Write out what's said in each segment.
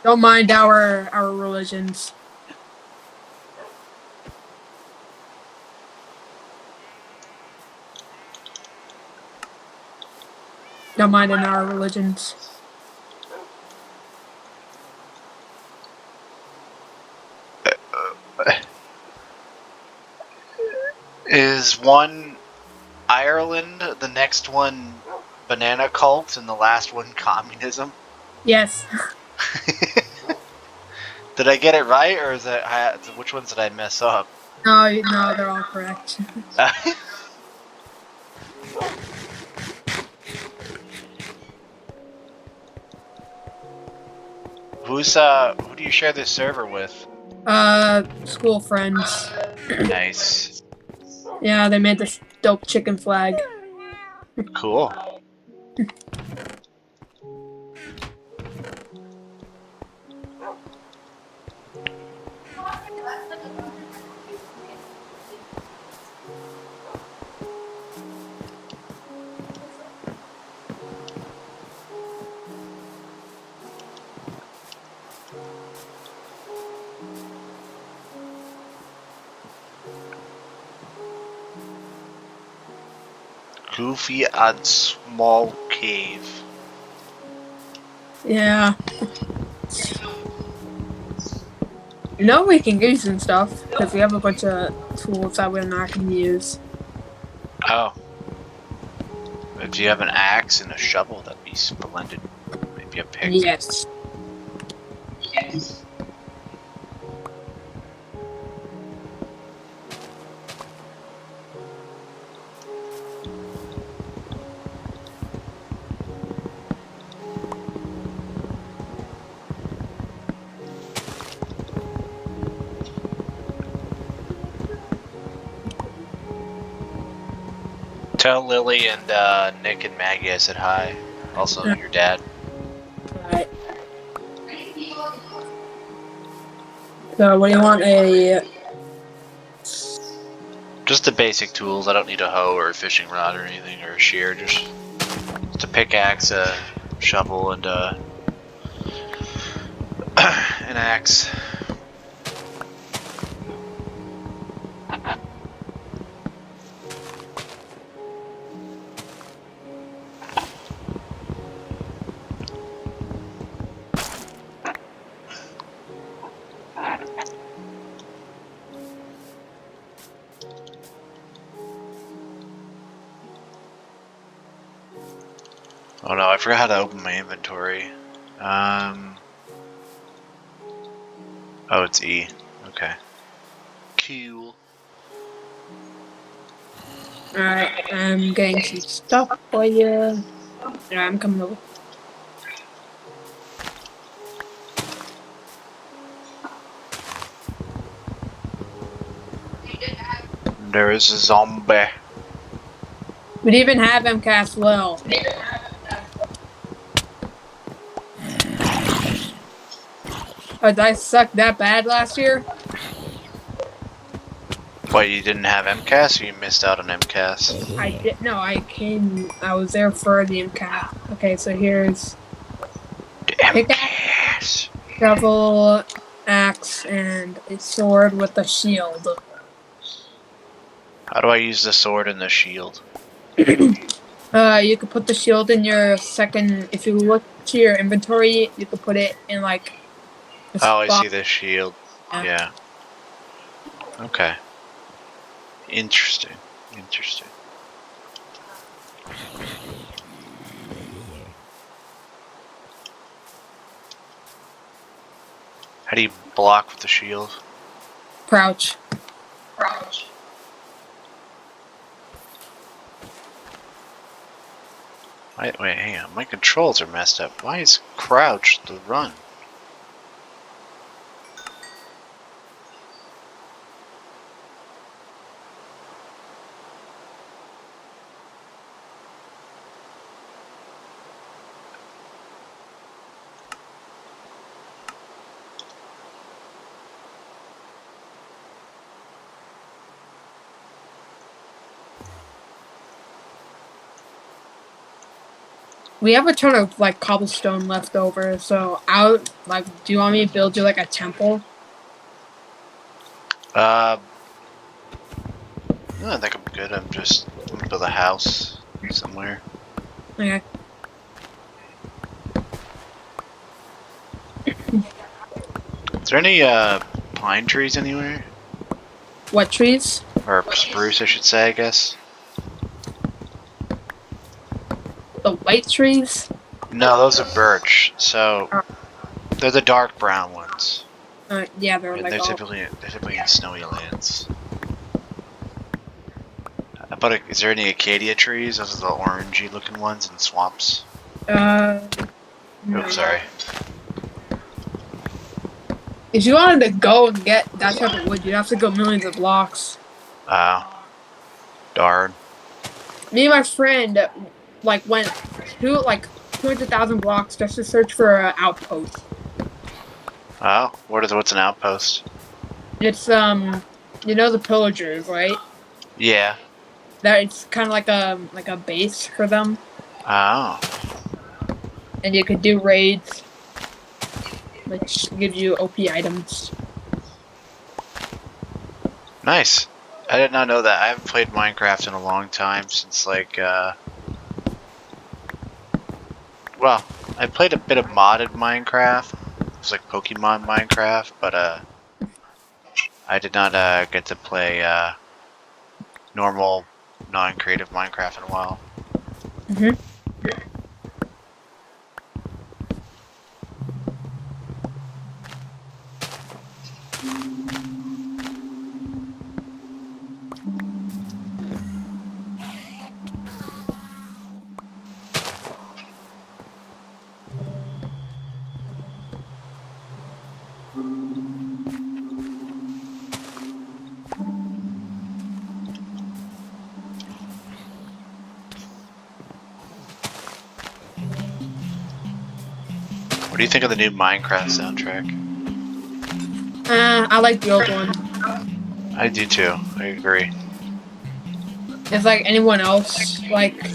Don't mind our religions. Don't mind in our religions. Is one Ireland, the next one banana cult, and the last one communism? Yes. Did I get it right, or is that which ones did I mess up? No, they're all correct. Who do you share this server with? School friends. Nice. Yeah, they made this dope chicken flag. Cool. Goofy and small cave. Yeah. No, we can use and stuff because we have a bunch of tools that we're not going to use. Oh. If you have an axe and a shovel, that'd be splendid. Maybe a pick. Yes. Tell Lily and Nick and Maggie I said hi. Also, your dad. Alright. So, what do you want? Just the basic tools. I don't need a hoe or a fishing rod or anything, or a shear. Just a pickaxe, a shovel, and an axe. Oh no, I forgot how to open my inventory. Oh, it's E. Okay. Cool. Alright, I'm getting some stuff for you. Yeah, I'm coming over. There is a zombie. We'd even have MCAS Lil. Oh, did I suck that bad last year? What, you didn't have MCAS, or you missed out on MCAS? I did. No, I was there for the MCAS. Okay, so here's pickaxe, MCAS! shovel, axe, and a sword with a shield. How do I use the sword and the shield? You could put the shield in your second. If you look to your inventory, you could put it in like a Oh, I see spot. the shield. Yeah. Okay. Interesting. Interesting. How do you block with the shield? Crouch. Wait, hang on. My controls are messed up. Why is crouch the run? We have a ton of like cobblestone left over, so do you want me to build you like a temple? No, I think I'm good. I'm gonna build a house somewhere. Okay. Is there any pine trees anywhere? What trees? Or spruce, I should say, I guess. The white trees? No, those are birch. So Oh. they're the dark brown ones. Yeah, they're And like they're all. typically in snowy lands. But is there any acacia trees? Those are the orangey looking ones in swamps. No. Oops, sorry. If you wanted to go and get that type of wood, you'd have to go millions of blocks. Darn. Me and my friend went to 200,000 blocks just to search for an outpost. Oh, what's an outpost? It's you know the pillagers, right? Yeah. That it's kind of like a base for them, Oh. and you could do raids, which give you OP items. Nice. I did not know that. I haven't played Minecraft in a long time since well, I played a bit of modded Minecraft. It was like Pokemon Minecraft, but I did not get to play normal non-creative Minecraft in a while. Mhm. What do you think of the new Minecraft soundtrack? I like the old one. I do too. I agree. It's like anyone else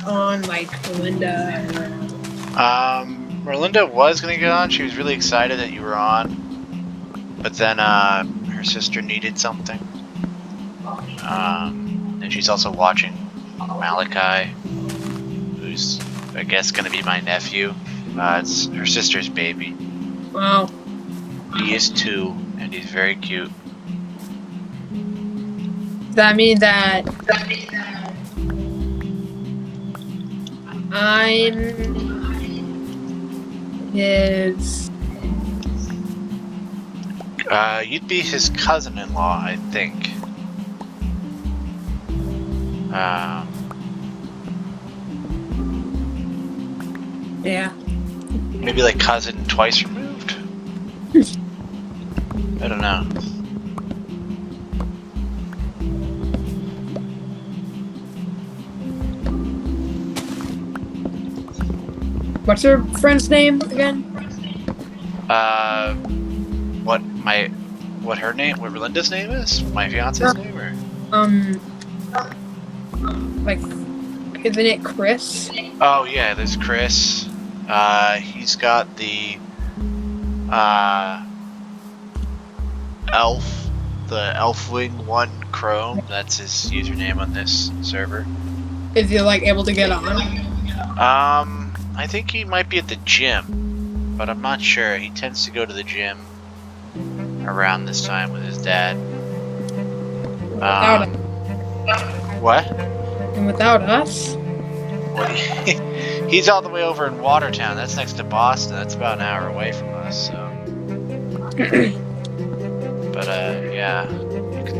on Melinda. Merlinda was gonna get on. She was really excited that you were on, but then her sister needed something. And she's also watching Malachi, who's I guess gonna be my nephew. It's her sister's baby. Wow. He is 2, and he's very cute. Does that mean that I'm his? You'd be his cousin-in-law, I think. Yeah. Maybe like cousin twice removed? I don't know. What's your friend's name again? What her name? What Relinda's name is? My fiance's name, or? Isn't it Chris? Oh yeah, there's Chris. He's got the Elfwing 1 Chrome. That's his username on this server. Is he able to get on? I think he might be at the gym, but I'm not sure. He tends to go to the gym around this time with his dad. Without What? and without us? What? He's all the way over in Watertown. That's next to Boston. That's about an hour away from us. So. But yeah,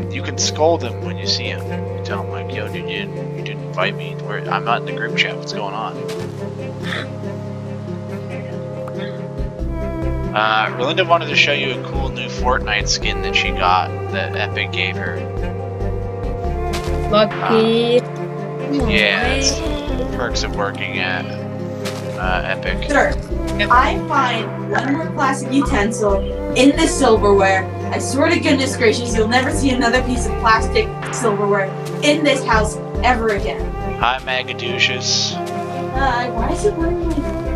you can scold him when you see him. You tell him yo, dude, you didn't invite me. I'm not in the group chat. What's going on? Relinda wanted to show you a cool new Fortnite skin that she got that Epic gave her. Lucky. Yeah, it's the perks of working at Epic. Sir, I find one more classic utensil in the silverware. I swear to goodness gracious, you'll never see another piece of plastic silverware in this house ever again. Hi, Magadouches. Why is it wearing my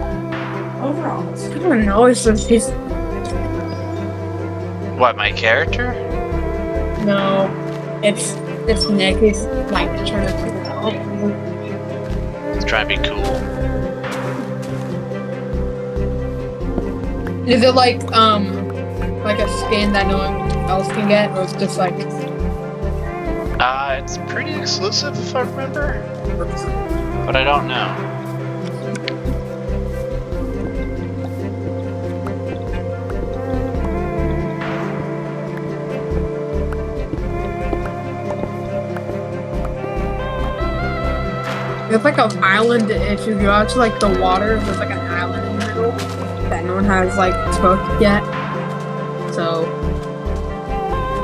overalls? I don't know. It's just he's What, my character? no. It's Nick. He's like trying to figure it out. He's trying to be cool. Is it like a skin that no one else can get, or it's just like It's pretty exclusive if I remember. But I don't know. it's like an island? If you go out to like the water, there's like an island in the middle that no one has like took yet. So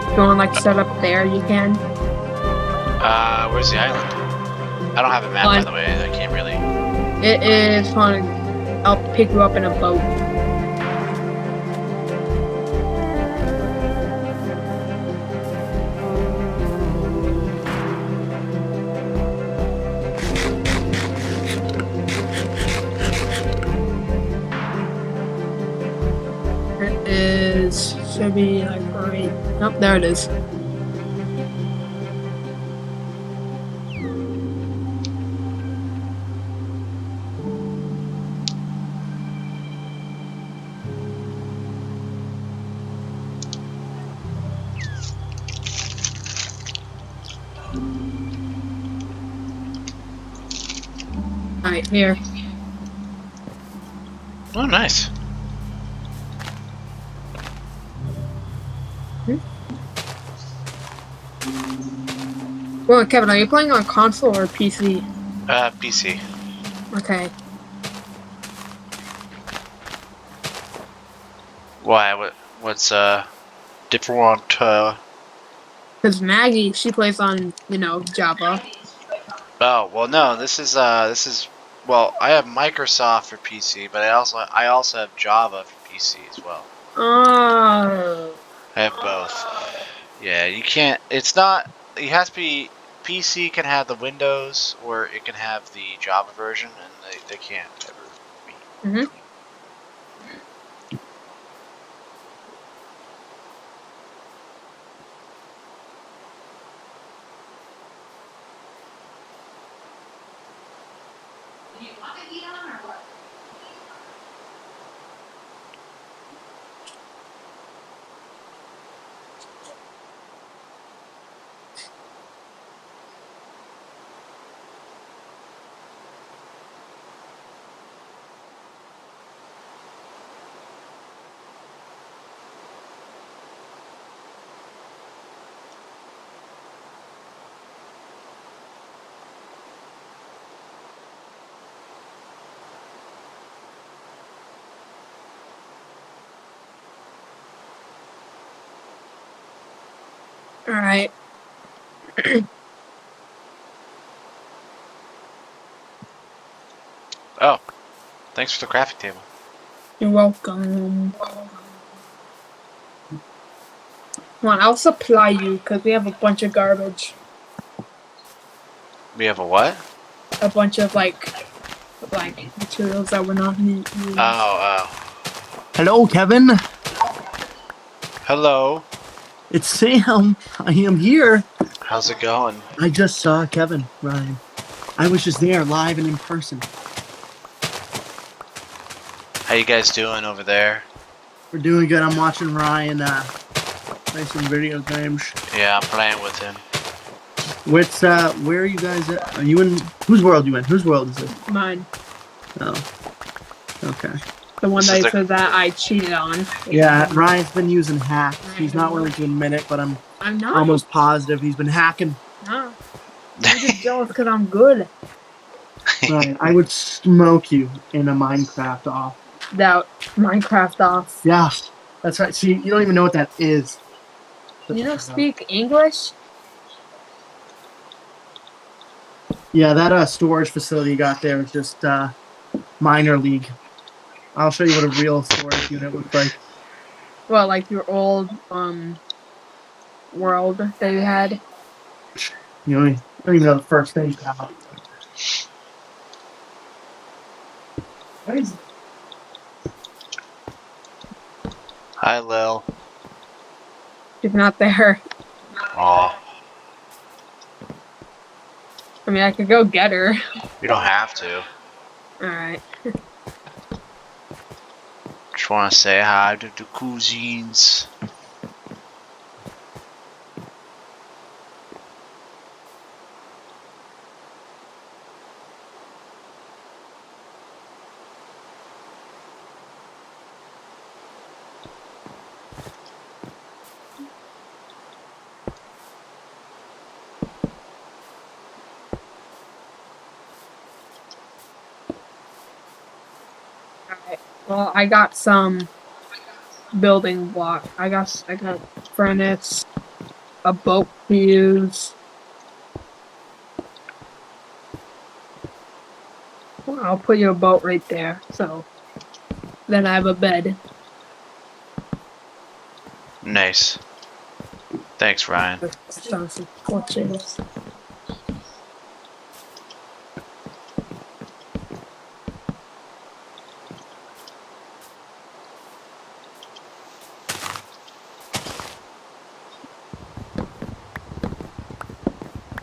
if you want like set up there, you can. Where's the island? I don't have a map, by the way. I can't really. It is fun. I'll pick you up in a boat. It is should be like right. Oh, there it is. Alright, here. Oh, nice. Well, Kevin, are you playing on console or PC? PC. Okay. Why? What's different? Because Maggie, she plays on, Java. Oh, well, no. This is. Well, I have Microsoft for PC, but I also have Java for PC as well. Oh. I have both. Yeah, you can't. It's not. It has to be. PC can have the Windows, or it can have the Java version, and they can't ever meet. Alright. Oh, thanks for the crafting table. You're welcome. Come on, I'll supply you, because we have a bunch of garbage. We have a what? A bunch of, like materials that we're not going to use. Oh. Hello, Kevin. Hello. It's Sam. I am here. How's it going? I just saw Kevin, Ryan. I was just there, live and in person. How you guys doing over there? We're doing good. I'm watching Ryan play some video games. Yeah, I'm playing with him. Where are you guys at? Are you in? Whose world you in? Whose world is it? Mine. Oh. Okay. The one This that is the- said that I cheated on. Yeah, Ryan's been using hacks. He's not willing to admit it, but I'm I'm not. almost positive he's been hacking. No. I'm just jealous because I'm good. Ryan, I would smoke you in a Minecraft off. That Minecraft off. Yeah, that's right. See, you don't even know what that is. You don't speak English? Yeah, that storage facility you got there is just minor league. I'll show you what a real storage unit looks like. Well, like your old world that you had. You don't even know the first thing about. Hi, Lil. She's not there. Aw, I mean, I could go get her. you don't have to. Alright. Just want to say hi to the cousins. Alright. Well, I got some building block. I got furnace, a boat to use. Well, I'll put you a boat right there. So then I have a bed. Nice. Thanks, Ryan. With some torches.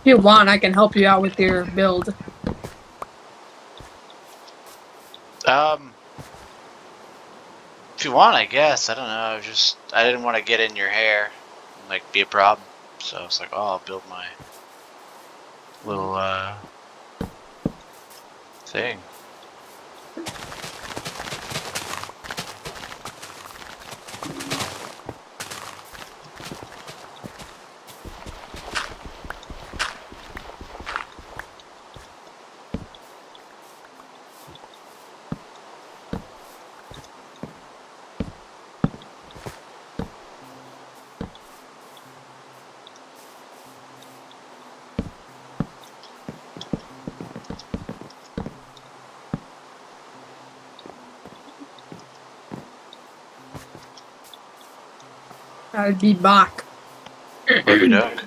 If you want, I can help you out with your build. If you want, I guess. I don't know. I didn't want to get in your hair and, like, be a problem. So I was like, oh, I'll build my little, thing. I'd be back. Okie doke.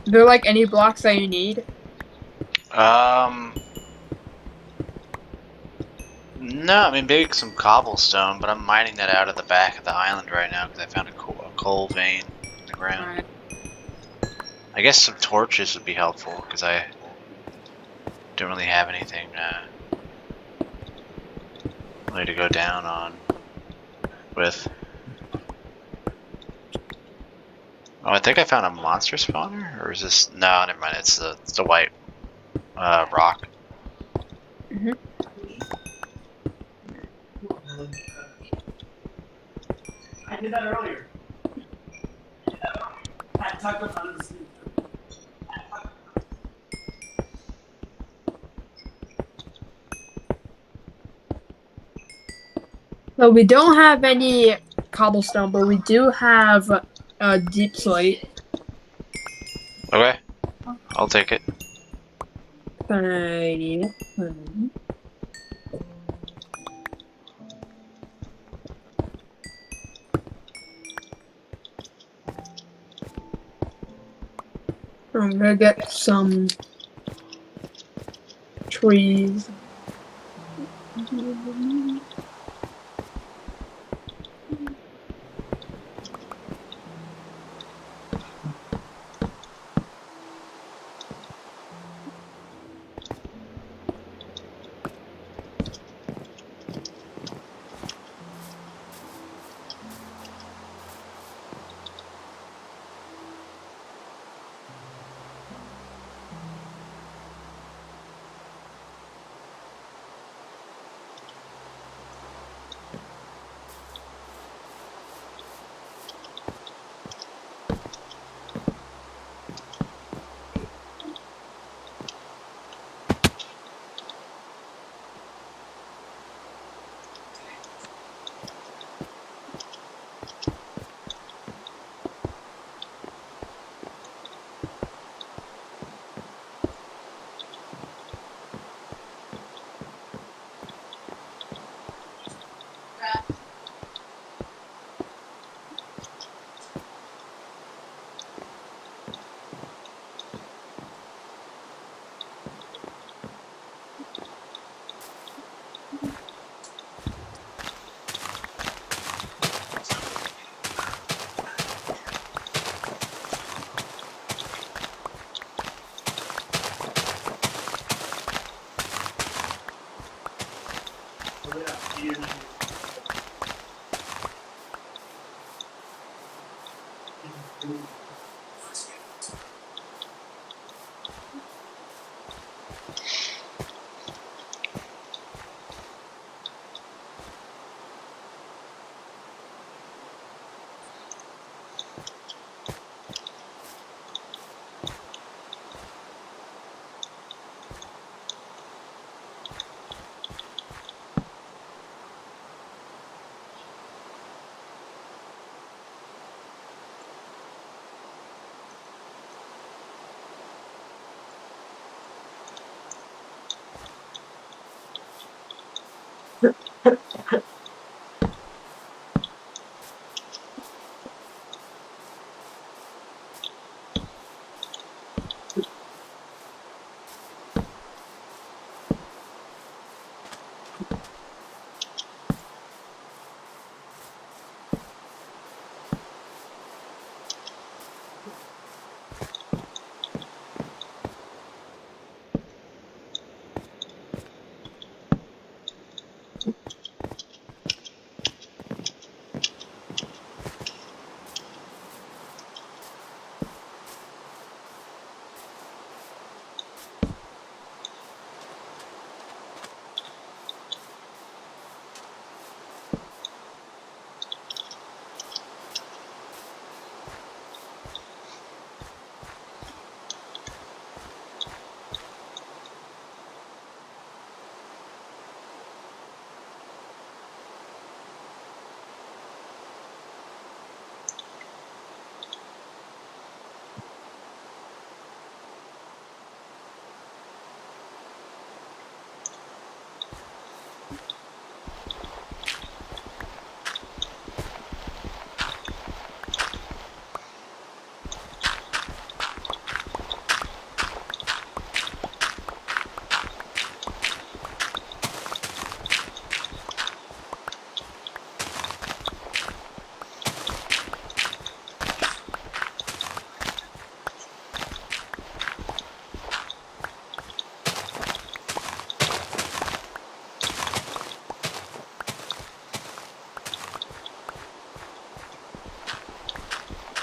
Are there like any blocks that you need? No, I mean, maybe some cobblestone, but I'm mining that out of the back of the island right now because I found a coal vein in the ground. Alright. I guess some torches would be helpful because I don't really have anything really to go down on with. Oh, I think I found a monster spawner, or is this? No, never mind. It's the white rock. Mm-hmm. I did that earlier. I talked about this. So we don't have any cobblestone, but we do have a deep slate. Okay, I'll take it. Alrighty. I'm gonna get some trees.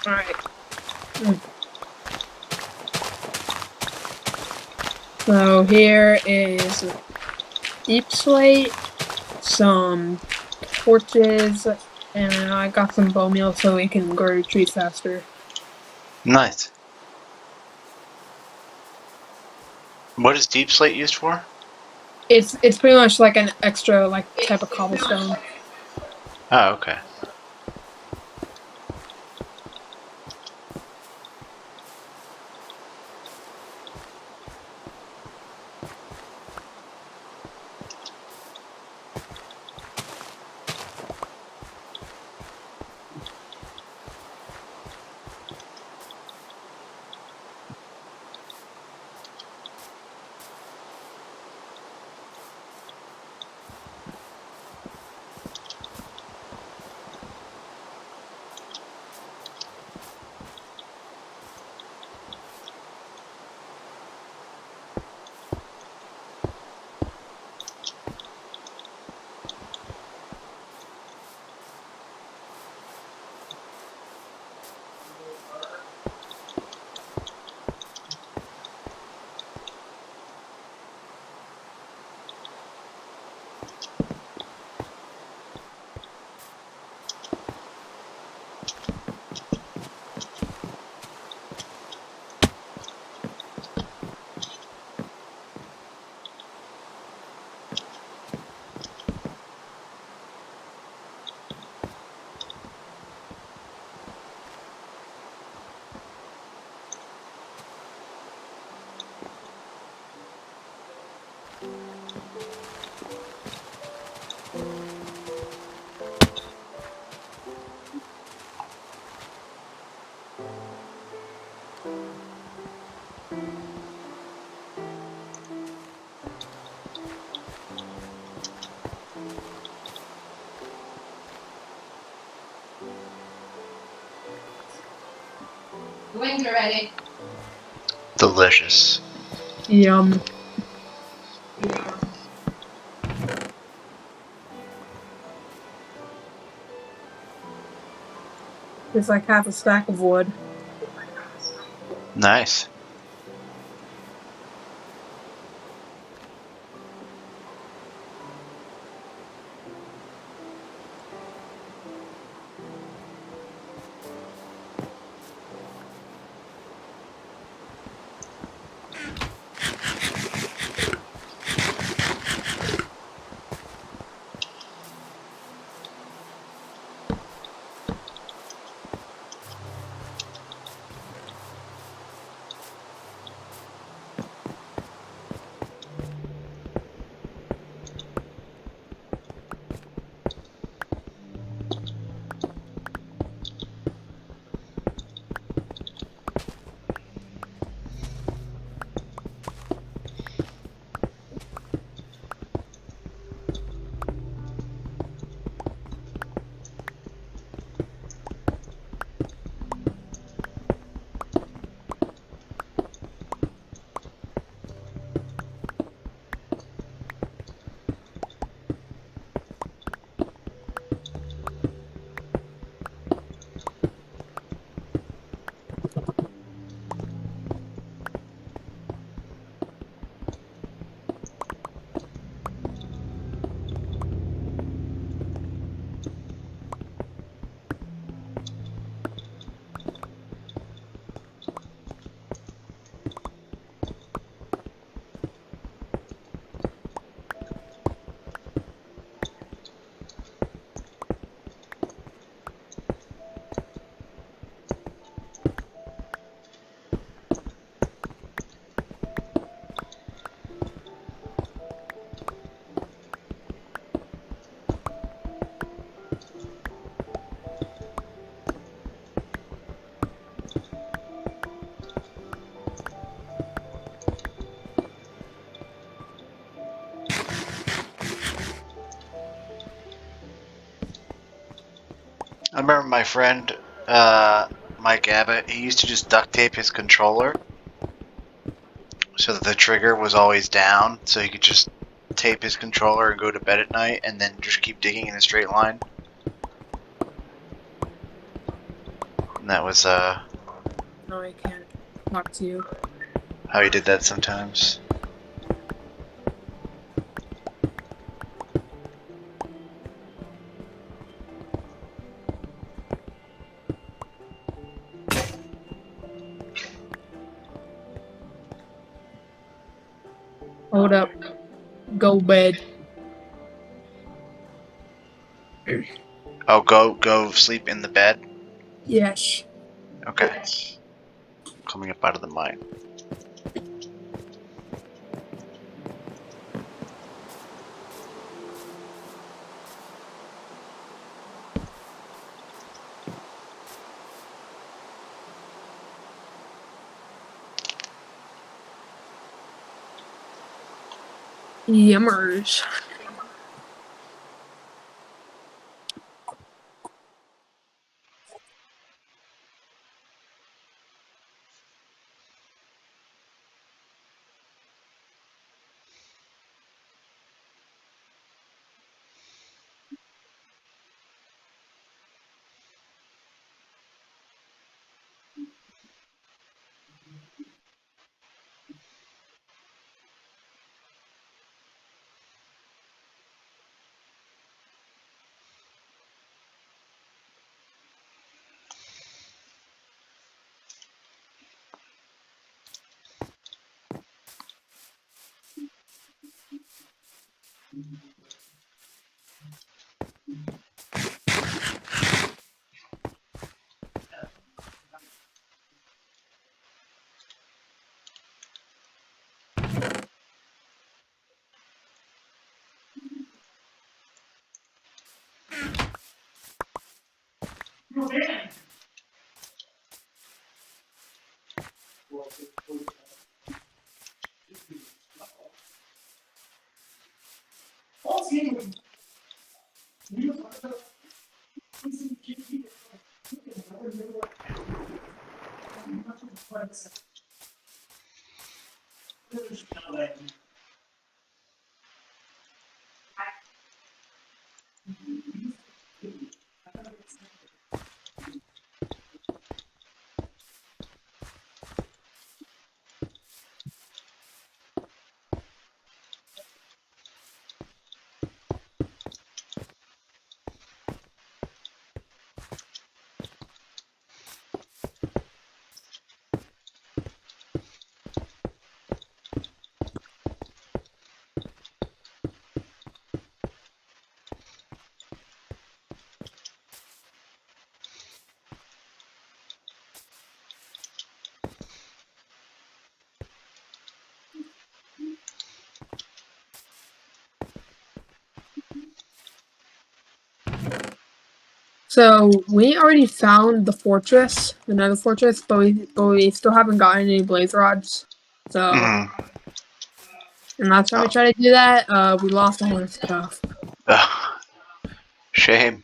Alright. So here is deep slate, some torches, and I got some bone meal so we can grow trees faster. Nice. What is deep slate used for? It's pretty much like an extra like type of cobblestone. Oh, okay. Wings are ready. Delicious. Yum. There's like half a stack of wood. Nice. I remember my friend, Mike Abbott, he used to just duct tape his controller so that the trigger was always down, so he could just tape his controller and go to bed at night and then just keep digging in a straight line. And that was, No, I can't talk to you. how he did that sometimes. Hold up. Go bed. Oh, go sleep in the bed? Yes. Okay. Coming up out of the mine. Yummers. So we already found the fortress, the Nether fortress, but we still haven't gotten any blaze rods. So, Mhm. and last time we tried to do that, we lost all our stuff. Ugh. Shame.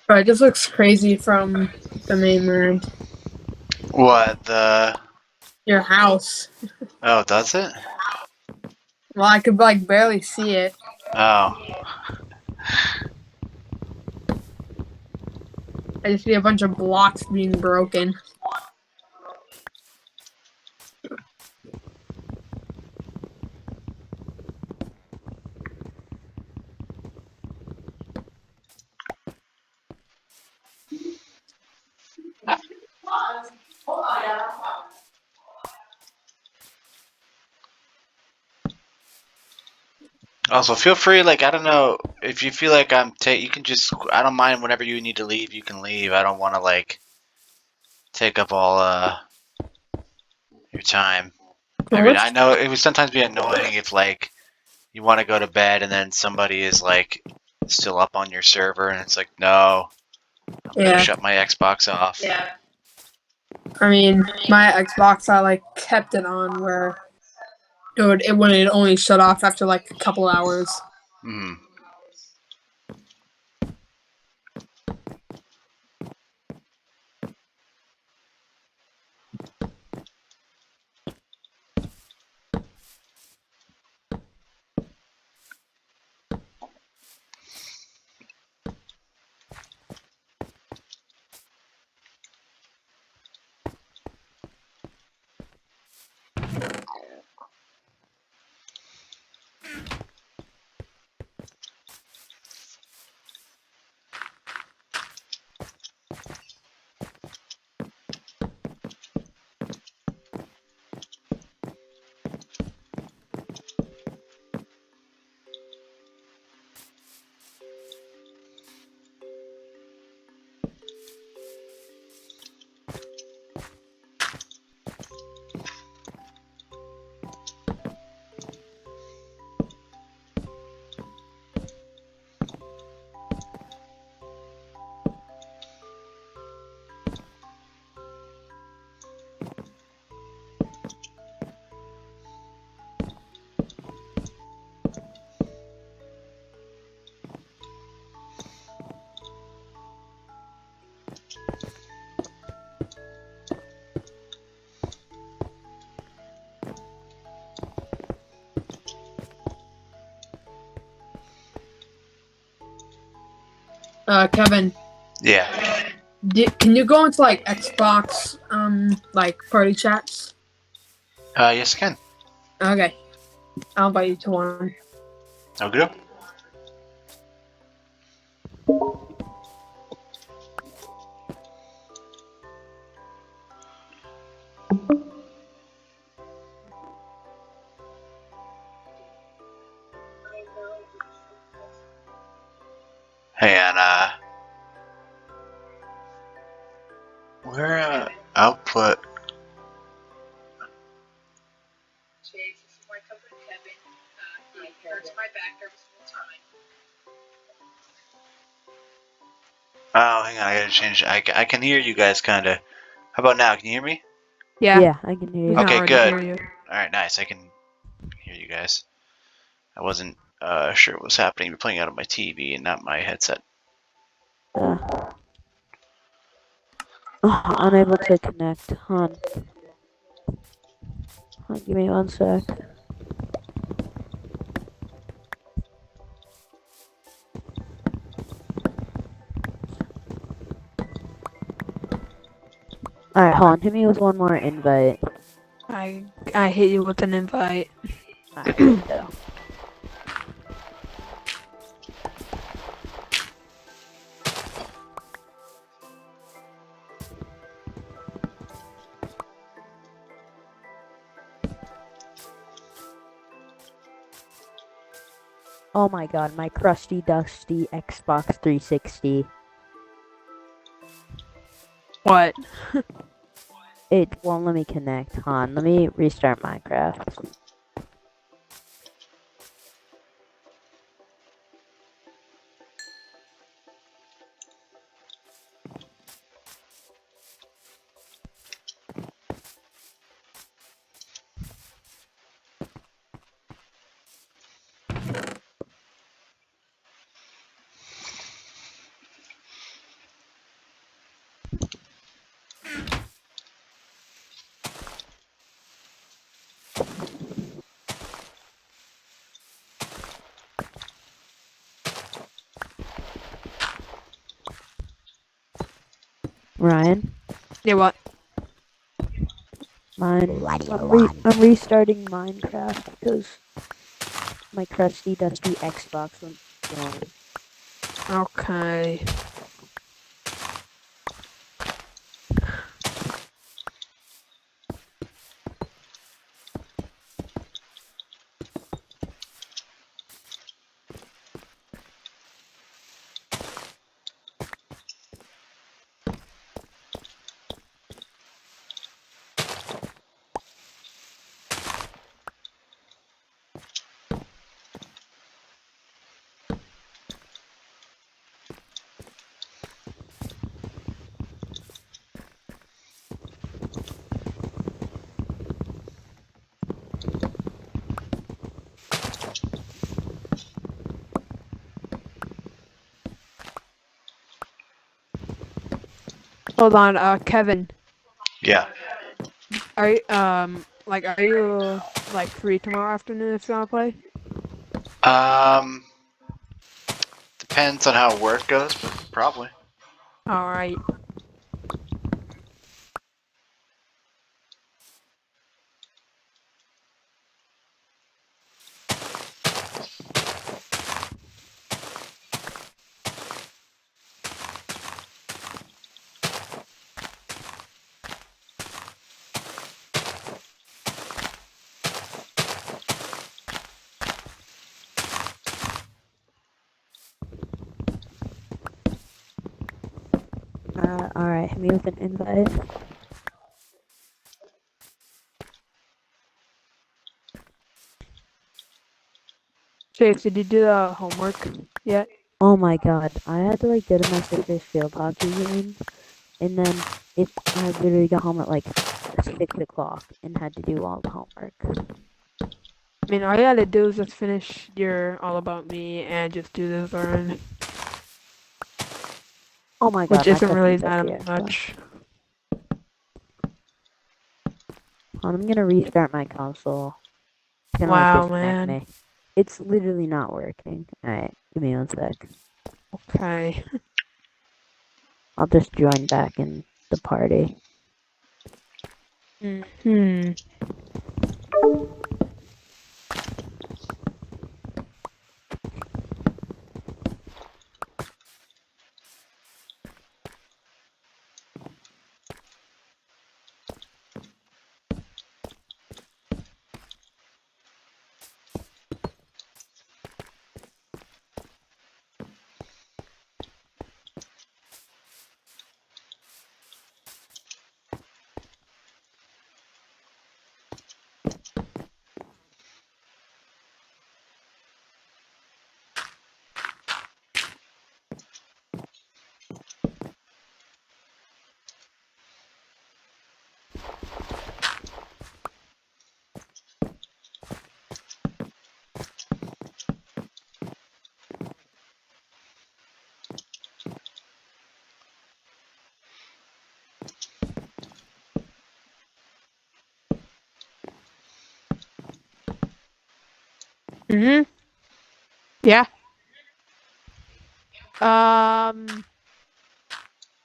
But it just looks crazy from the mainland. What the? Your house. Oh, does it? Well, I could like barely see it. Oh. I just see a bunch of blocks being broken. Also, feel free. Like, I don't know if you feel like you can just. I don't mind whenever you need to leave. You can leave. I don't want to like take up all your time. I mean, I know it would sometimes be annoying if like you want to go to bed and then somebody is like still up on your server and it's like, no, I'm gonna Yeah. shut my Xbox off. I mean, my Xbox, I like kept it on where it would only shut off after like a couple hours. Hmm. Kevin, Yeah. Can you go into like Xbox, like party chats? Yes, I can. Okay, I'll invite you to one. Okay. And where output? Oh, hang on, I gotta change. I can hear you guys kind of. How about now? Can you hear me? Yeah, I can hear We you. can Okay, already good. hear you. All right, nice. I can hear you guys. I wasn't sure what was happening. You're playing out of my TV and not my headset. Unable to connect. Hon, give me 1 sec. Alright, hold on. Hit me with one more invite. I hit you with an invite. Alright, there we go. Oh my god, my crusty dusty Xbox 360. What? It won't let me connect, hon. Let me restart Minecraft. Ryan? Yeah, what? I'm restarting Minecraft because my crusty dusty Xbox went wrong. Okay. Hold on, Kevin. Yeah. Are you, are you, like, free tomorrow afternoon if you wanna play? Depends on how work goes, but probably. Alright. Alright, hit me with an invite. Chase, did you do the homework yet? Oh my god, I had to like go to my sister's field hockey game, and then I literally got home at like 6 o'clock and had to do all the homework. I mean, all you gotta do is just finish your All About Me and just do this learn, Oh my god, which my isn't really crusty dusty that Xbox. much. I'm gonna restart my console. It's gonna Wow, like disconnect man. me. It's literally not working. Alright, give me 1 sec. Okay. I'll just join back in the party. Hmm. Mm-hmm. Yeah.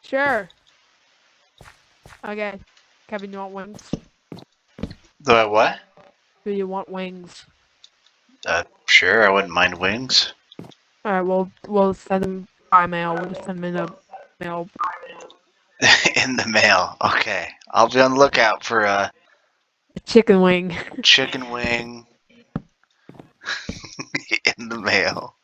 Sure. Okay. Kevin, you want wings? The what? Do you want wings? Sure, I wouldn't mind wings. Alright, we'll send them by mail. We'll just send them in a mail. In the mail. Okay. I'll be on the lookout for a A chicken wing. chicken wing in the mail.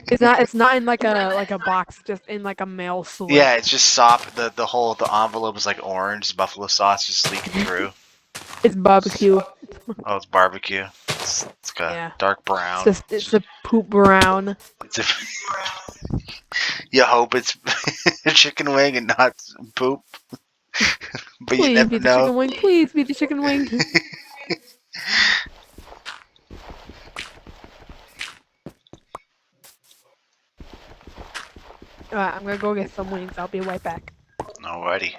It's not in like a box, just in like a mail slip. Yeah, it's just sop. The envelope is like orange. Buffalo sauce just leaking through. It's barbecue. Oh, it's barbecue. It's like a Yeah. dark brown. It's a poop brown. It's a, you hope it's a chicken wing and not poop, but you Please never be the know. chicken wing. Please be the chicken wing. Alright, I'm gonna go get some wings. I'll be right back. Alrighty.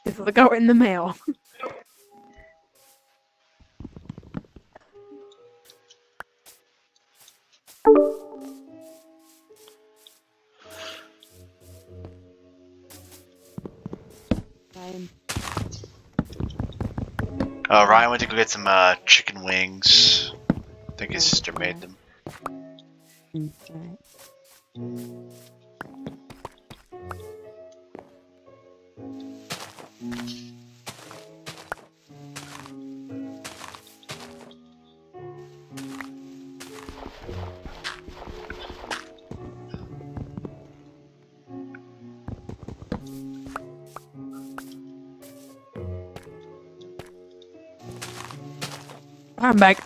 This will go in the mail. Ryan, Ryan went to go get some chicken wings. I think his sister made them. alright. I'm back.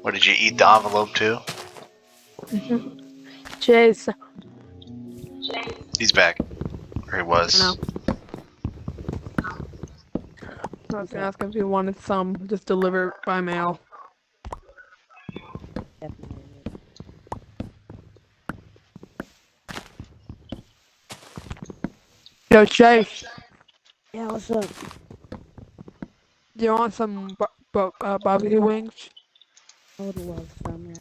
What, did you eat the envelope too? Cheers. He's back. Or he was. I was gonna ask if you wanted some, just deliver by mail. Definitely. Yo, Chase, Yeah, what's up? do you want some barbecue wings? I would love some. Yeah.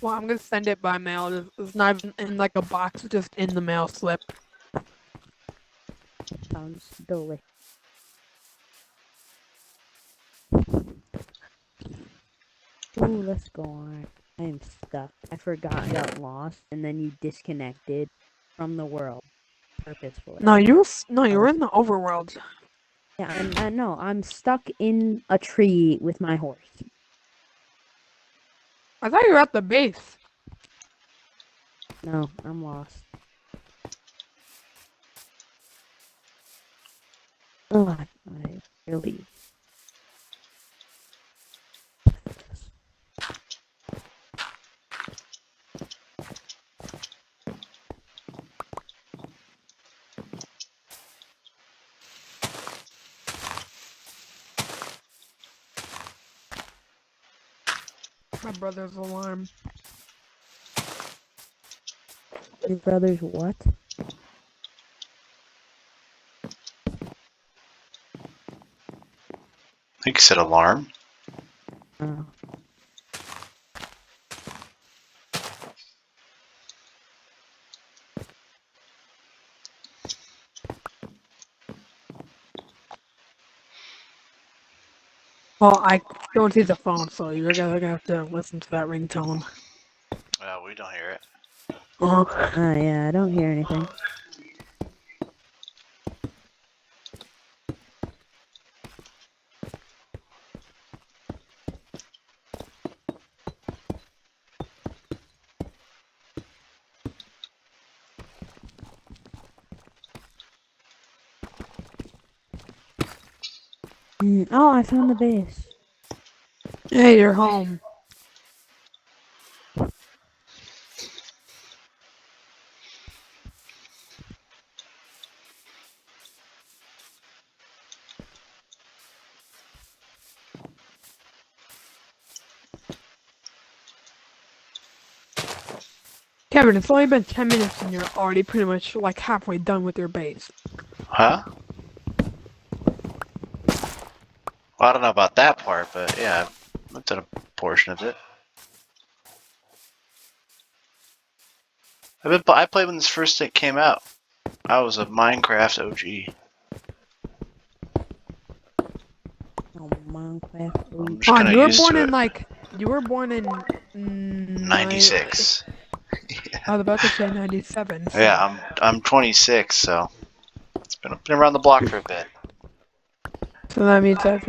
Well, I'm gonna send it by mail. It's not even in like a box, it's just in the mail slip. Sounds delicious. Ooh, let's go on. I am stuck. I forgot I got lost, and then you disconnected from the world purposefully. No, you were in the overworld. Yeah, I know. I'm stuck in a tree with my horse. I thought you were at the base. No, I'm lost. Oh, I really. My brother's alarm. Your brother's what? I think he said alarm. Oh. Well, I don't see the phone, so you're gonna have to listen to that ringtone. We don't hear it. Yeah, I don't hear anything. Oh, I found the base. Hey, you're home. Kevin, it's only been 10 minutes and you're already pretty much like halfway done with your base. Huh? Well, I don't know about that part, but yeah, I've done a portion of it. I played when this first thing came out. I was a Minecraft OG. Oh, Minecraft. I'm just Oh, kind of you were used born to in it. like, you were born in 96. I was about to say 97. So. Yeah, I'm 26, so it's been around the block for a bit. So that means that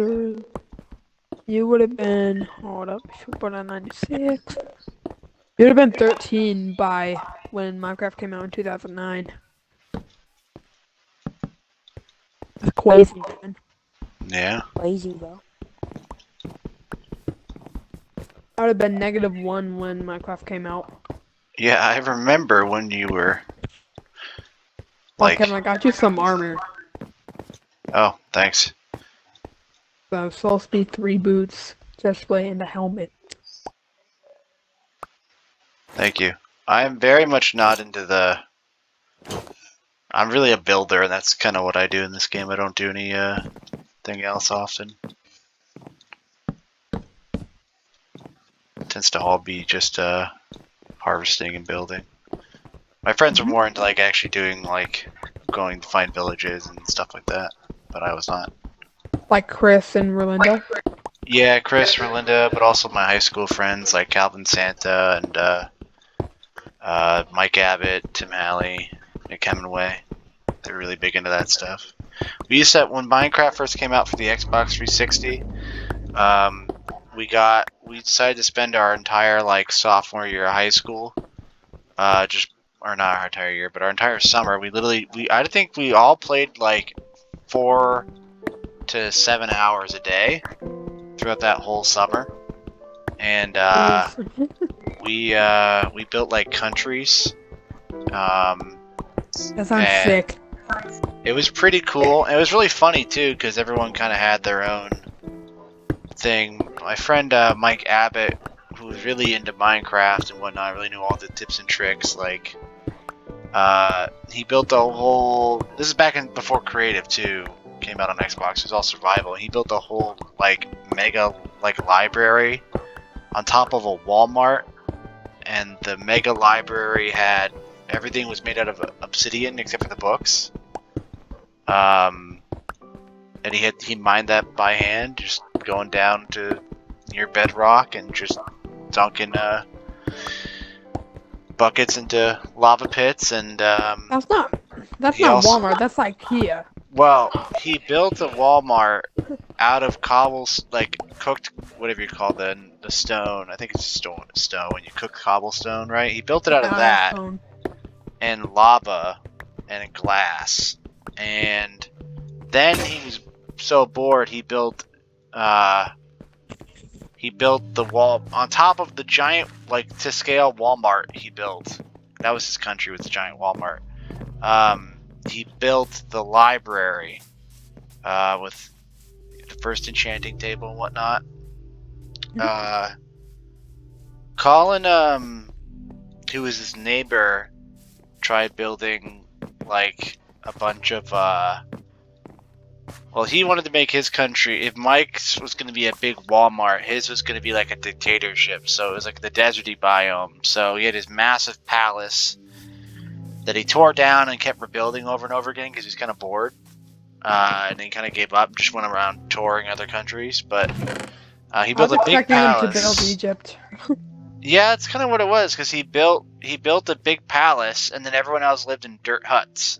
you would have been, hold up, if you were born in 96. You would have been 13 by when Minecraft came out in 2009. That's crazy, man. Yeah. Crazy, bro. I would have been -1 when Minecraft came out. Yeah, I remember when you were Oh, like, Kevin, I got you some armor. oh, thanks. So, Soul Speed 3 boots, chestplate, and a helmet. Thank you. I'm very much not into the... I'm really a builder, and that's kind of what I do in this game. I don't do anything else often. It tends to all be just harvesting and building. My friends are more into like actually doing like going to find villages and stuff like that, but I was not. Like Chris and Rolinda. Yeah, Chris, Rolinda, but also my high school friends like Calvin Santa and Mike Abbott, Tim Halley, Nick Hemingway. They're really big into that stuff. We used to, when Minecraft first came out for the Xbox 360, we decided to spend our entire like sophomore year of high school, or not our entire year, but our entire summer. I think we all played like 4 to 7 hours a day throughout that whole summer, and we built like countries. That sounds and sick. It was pretty cool. And it was really funny too, because everyone kind of had their own thing. My friend Mike Abbott, who was really into Minecraft and whatnot, really knew all the tips and tricks. Like, he built a whole. This is back in before Creative 2 came out on Xbox. It was all survival. He built a whole like mega like library on top of a Walmart, and the mega library had everything was made out of obsidian except for the books. And he mined that by hand, just going down to near bedrock and just dunking buckets into lava pits. And That's not also- Walmart, that's IKEA. well, he built a Walmart out of like cooked, whatever you call the stone. I think it's stone when you cook cobblestone, right? He built it out of that Phone. and lava and glass. And then he was so bored he built the wall on top of the giant, like, to scale Walmart he built. That was his country, with the giant Walmart. He built the library with the first enchanting table and whatnot. Colin, who was his neighbor, tried building like a bunch of well, he wanted to make his country, if Mike's was going to be a big Walmart, his was going to be like a dictatorship. So it was like the deserty biome. So he had his massive palace that he tore down and kept rebuilding over and over again because he was kind of bored. and then he kind of gave up. Just went around touring other countries, but he I built was a big expecting him to build palace. Egypt. Yeah, it's kind of what it was because he built a big palace, and then everyone else lived in dirt huts,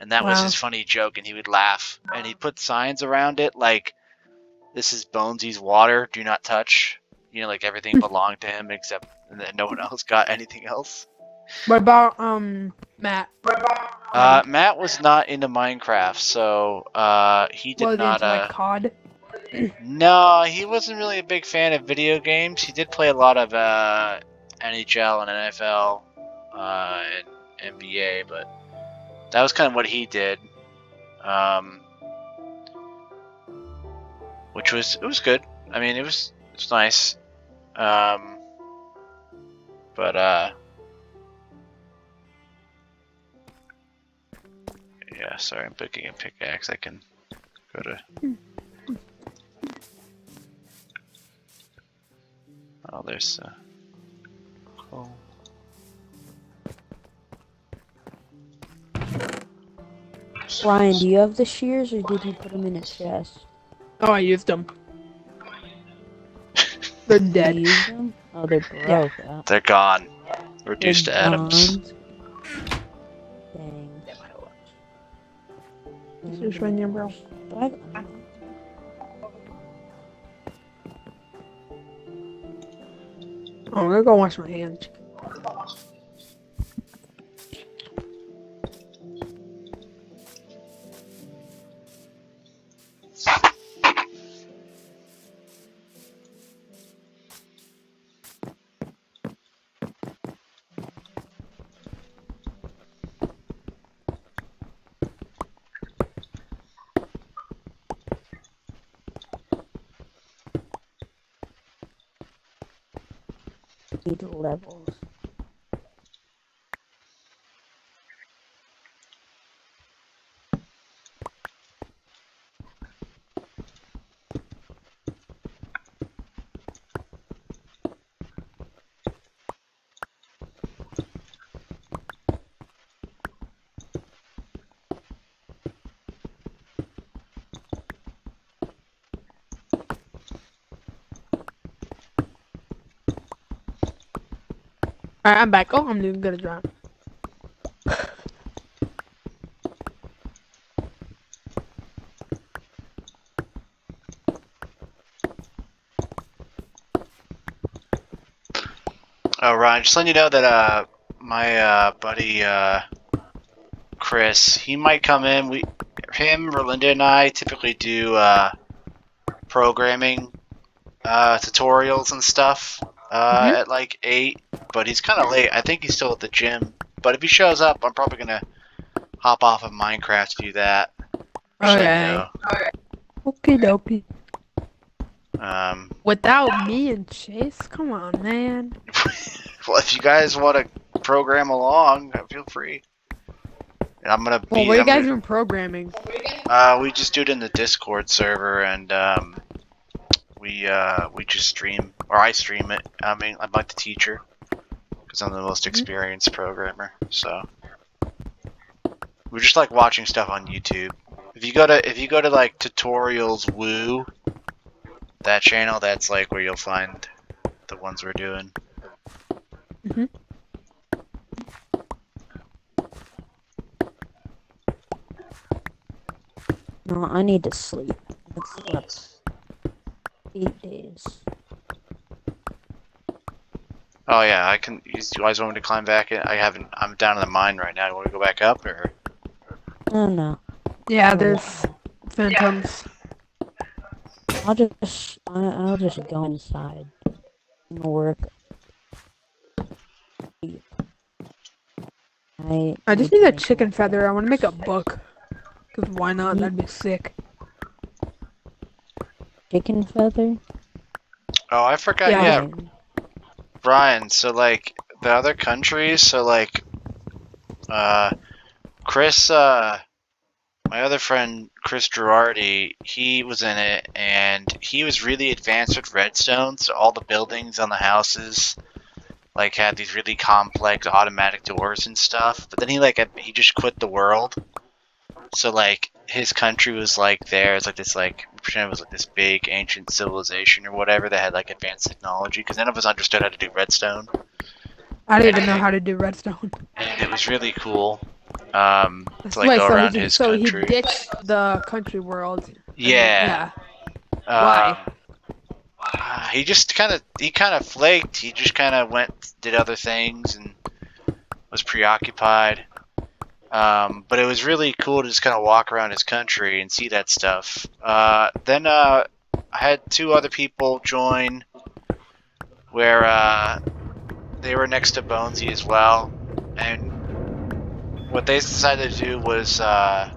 and that was Wow. his funny joke. And he would laugh, and he'd put signs around it like, "This is Bonesy's water. Do not touch." You know, like everything belonged to him except that no one else got anything else. What about Matt? Matt was not into Minecraft, so he did Was he not. into like COD? No, he wasn't really a big fan of video games. He did play a lot of NHL and NFL and NBA, but that was kind of what he did. Which was good. I mean, it was nice. But yeah, sorry, I'm picking a pickaxe. I can go to. Oh, there's coal. Ryan, do you have the shears or did you put them in a chest? Oh, I used them. They're Did dead. you use them? Oh, they're broke. They're gone. Reduced to atoms. Dang. This is when you're broke. Oh, I'm gonna go wash my hands. Need levels. Alright, I'm back. Oh, I'm doing good at drown. Oh, Ryan, just letting you know that my buddy Chris, he might come in. Him, Rolinda, and I typically do programming tutorials and stuff at like 8, but he's kind of late. I think he's still at the gym. But if he shows up, I'm probably gonna hop off of Minecraft to do that. Just so you know. Okay, dokie. Um, Without me and Chase? Come on, man. well, if you guys want to program along, feel free. And I'm gonna be. Well, what are you I'm guys gonna- doing programming? We just do it in the Discord server, and we just stream, or I stream it. I mean, I'm like the teacher because I'm the most experienced programmer. So we just like watching stuff on YouTube. If you go to like Tutorials Woo, that channel, that's like where you'll find the ones we're doing. No, I need to sleep. That's 8 days. Oh yeah, I can. You guys want me to climb back in? I'm down in the mine right now. You want me to go back up or? No. Yeah, there's phantoms. I'll just go inside and work. I just need a chicken feather. I want to make a book. Cause why not? That'd be sick. Chicken feather? Oh, I forgot. Yeah. Yeah, Brian. So like the other countries. So like, Chris. My other friend Chris Girardi, he was in it, and he was really advanced with redstone. So all the buildings on the houses, like, had these really complex automatic doors and stuff. But then he just quit the world. So like his country was like there. It's like this like pretend it was like this big ancient civilization or whatever that had like advanced technology because none of us understood how to do redstone. I didn't even know how to do redstone. And it was really cool. To like Wait, go so around he, his so he country. ditched the country world. and then- Yeah. Why? He just kind of flaked. He just kind of did other things and was preoccupied. But it was really cool to just kind of walk around his country and see that stuff. Then I had 2 other people join where they were next to Bonesy as well, and what they decided to do was to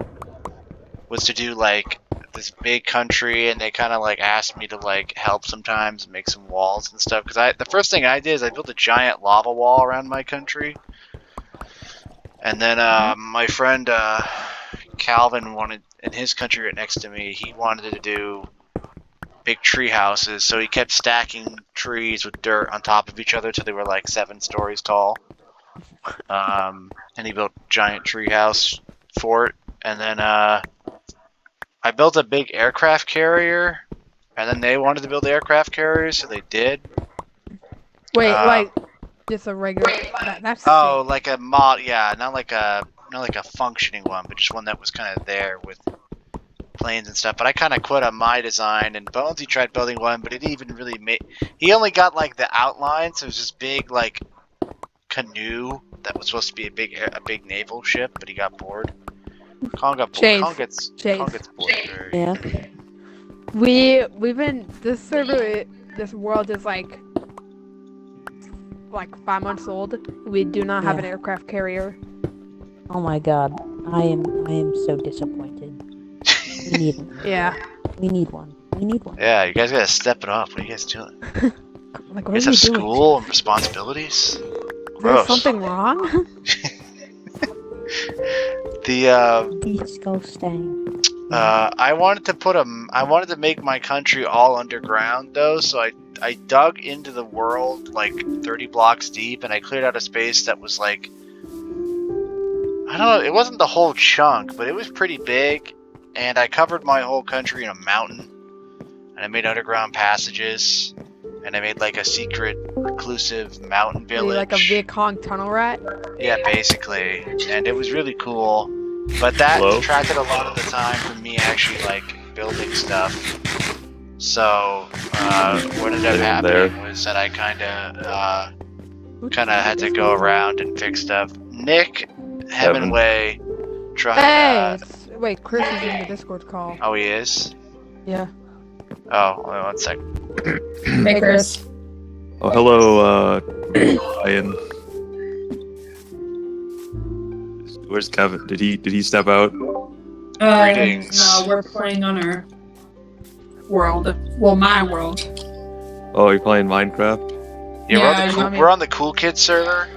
do like this big country, and they kind of like asked me to like help sometimes make some walls and stuff. Because the first thing I did is I built a giant lava wall around my country, and then my friend Calvin wanted in his country right next to me. He wanted to do big tree houses, so he kept stacking trees with dirt on top of each other till they were like 7 stories tall. And he built a giant tree house for it, and then I built a big aircraft carrier, and then they wanted to build aircraft carriers, so they did. Wait, like just a regular. That's Oh, like a mod? Yeah, not like a functioning one, but just one that was kind of there with planes and stuff. But I kind of quit on my design, and Bonesy tried building one, but it didn't even really make. He only got like the outline, so it was this big like canoe that was supposed to be a big naval ship, but he got bored. Kong got bored. Chase. Kong gets bored. Very Yeah. We've been this server, this world is like 5 months old. We do not have an Yeah. aircraft carrier. Oh my god. I am so disappointed. We need one. Yeah. We need one. We need one. Yeah, you guys gotta step it up. What are you guys doing? Like, You what guys are have we doing? school and responsibilities. Is there Gross. something wrong? The Disgusting. I wanted to make my country all underground though, so I dug into the world like 30 blocks deep, and I cleared out a space that was like, I don't know, it wasn't the whole chunk, but it was pretty big, and I covered my whole country in a mountain, and I made underground passages, and I made like a secret reclusive mountain Are village. you like a Viet Cong tunnel rat? Yeah, basically, and it was really cool. But that Hello? detracted a lot of the time from me actually like building stuff. So what ended up Anyone happening there? was that I kind of had to go around and fix stuff. Nick Hemingway Hey! tried. Wait, Chris is in the Discord call. Oh, he is. Yeah. Oh, wait 1 second. Hey, Chris. Oh, hello, Ryan. Where's Kevin? Did he step out? Greetings. No, we're playing on our world. Well, my world. Oh, you're playing Minecraft? Yeah, Yeah, I mean- we're on the Cool Kids server.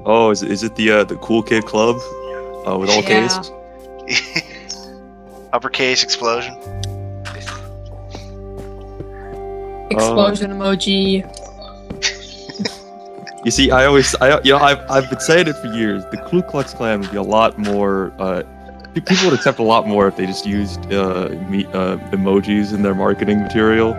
Oh, is it the Cool Kid Club? With all Yeah. Ks? Uppercase explosion. Explosion emoji. You see, I've been saying it for years. The Ku Klux Klan would be a lot more. People would accept a lot more if they just used emojis in their marketing material.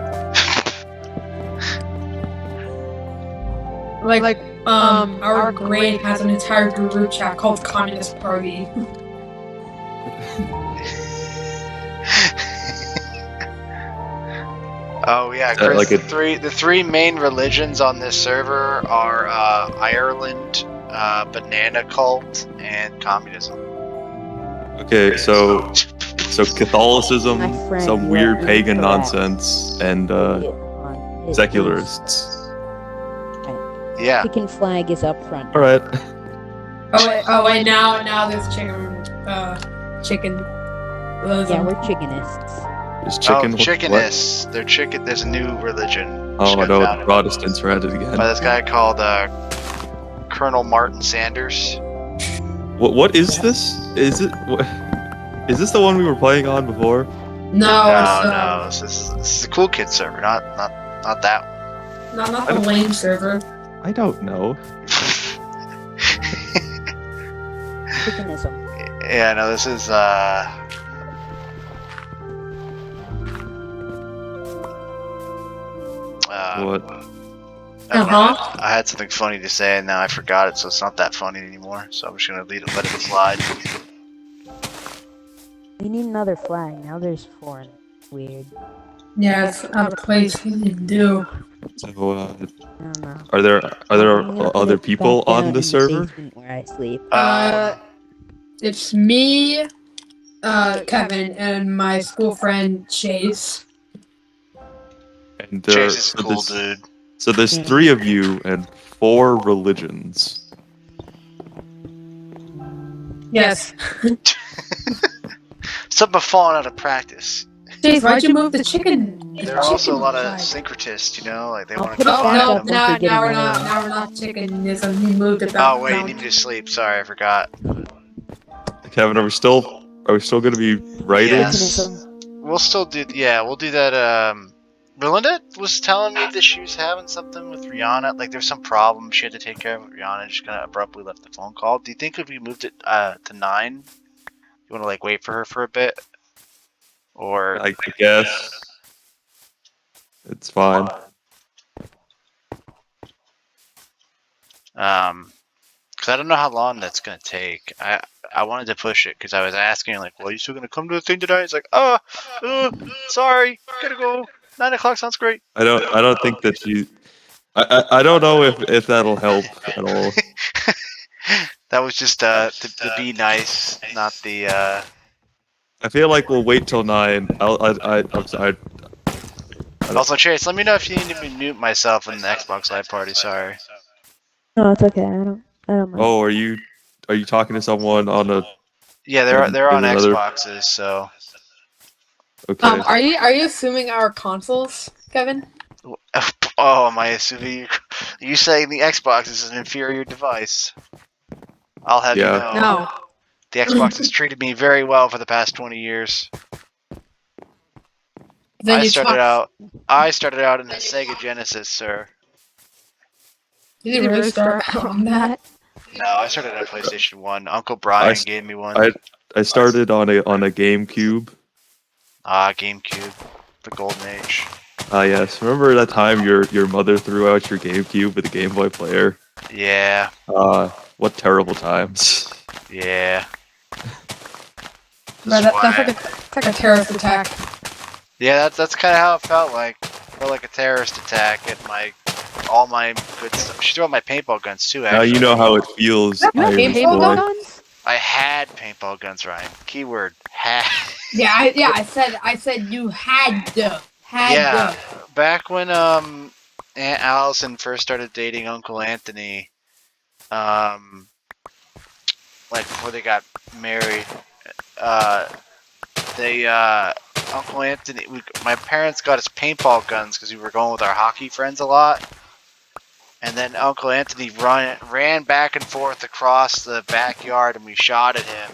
Like, our grade has an entire group chat called Communist Party. Oh yeah, Is that Chris. like The three main religions on this server are Ireland, Banana Cult, and Communism. Okay, so Catholicism, My friend, some you weird are pagan incorrect. nonsense, and It secularists. Yeah. Chicken flag is up front. All right. Oh wait, now there's chicken. Yeah, we're chickenists. There's chicken. Oh, what- chickenists. They're chicken. There's a new religion. Oh Just got no, the founded Protestants are at it again. by this guy called Colonel Martin Sanders. What is this? Is is this the one we were playing on before? No, This is the Cool Kids server, not that one. not the lame server. I don't know. Chickenism. Yeah, no, this is What? I had something funny to say and now I forgot it, so it's not that funny anymore. So I'm just gonna let it slide. We need another flag. Now there's 4 and weird. Yeah, it's out of place. What do you do? So, I don't know. are there I'm gonna put other it people back down on the in server? basement where I sleep. It's me, Kevin, and my school friend Chase. And Chase is so cool, dude. So there's Yeah. 3 of you and 4 religions. Yes. Something falling out of practice. Chase, why'd you move the chicken? There are also a lot of syncretists, you know, like they I'll want put to it Oh back no, up once we get now we're another not. one. Now we're not chickenism. He moved it back. Oh wait, you down. need me to sleep. Sorry, I forgot. Kevin, are we still going to be writing? Yes. We'll still do. Yeah, we'll do that. Belinda was telling me that she was having something with Rihanna. Like there's some problem she had to take care of with Rihanna. Just kind of abruptly left the phone call. Do you think if we moved it to 9, you want to like wait for her for a bit, or I guess it's fine. Because I don't know how long that's gonna take. I wanted to push it because I was asking like, well, are you still gonna come to the thing tonight? It's like, sorry, gotta go. 9 o'clock sounds great. I don't think that you. I don't know if that'll help at all. That was just to be nice, not the. I feel like we'll wait till 9. I'm sorry. Also, Chase, let me know if you need me to mute myself in the Xbox Live Party. Sorry. No, it's okay. I don't mind. Oh, are you talking to someone on a? Yeah, they're on Xboxes, so. Okay. Are you assuming our consoles, Kevin? Oh, am I assuming you saying the Xbox is an inferior device? I'll have you know. No. The Xbox has treated me very well for the past 20 years. Then I you started out in the Sega Genesis, sir. Did you really start on that? No, I started on PlayStation 1. Uncle Brian gave me one. I started on a GameCube. GameCube. The golden age. Yes. Remember that time your mother threw out your GameCube with a Game Boy player? Yeah. What terrible times. Yeah. Right, that's like a terrorist attack. Yeah, that's kind of how it felt like. Felt like a terrorist attack at all my good stuff. She threw out my paintball guns too. Now Actually. you know how it feels. You have Iron paintball Sword. guns? I had paintball guns, Ryan. Keyword had. I said you had to. Back when Aunt Allison first started dating Uncle Anthony, like before they got married, Uncle Anthony, my parents got us paintball guns because we were going with our hockey friends a lot. And then Uncle Anthony ran back and forth across the backyard and we shot at him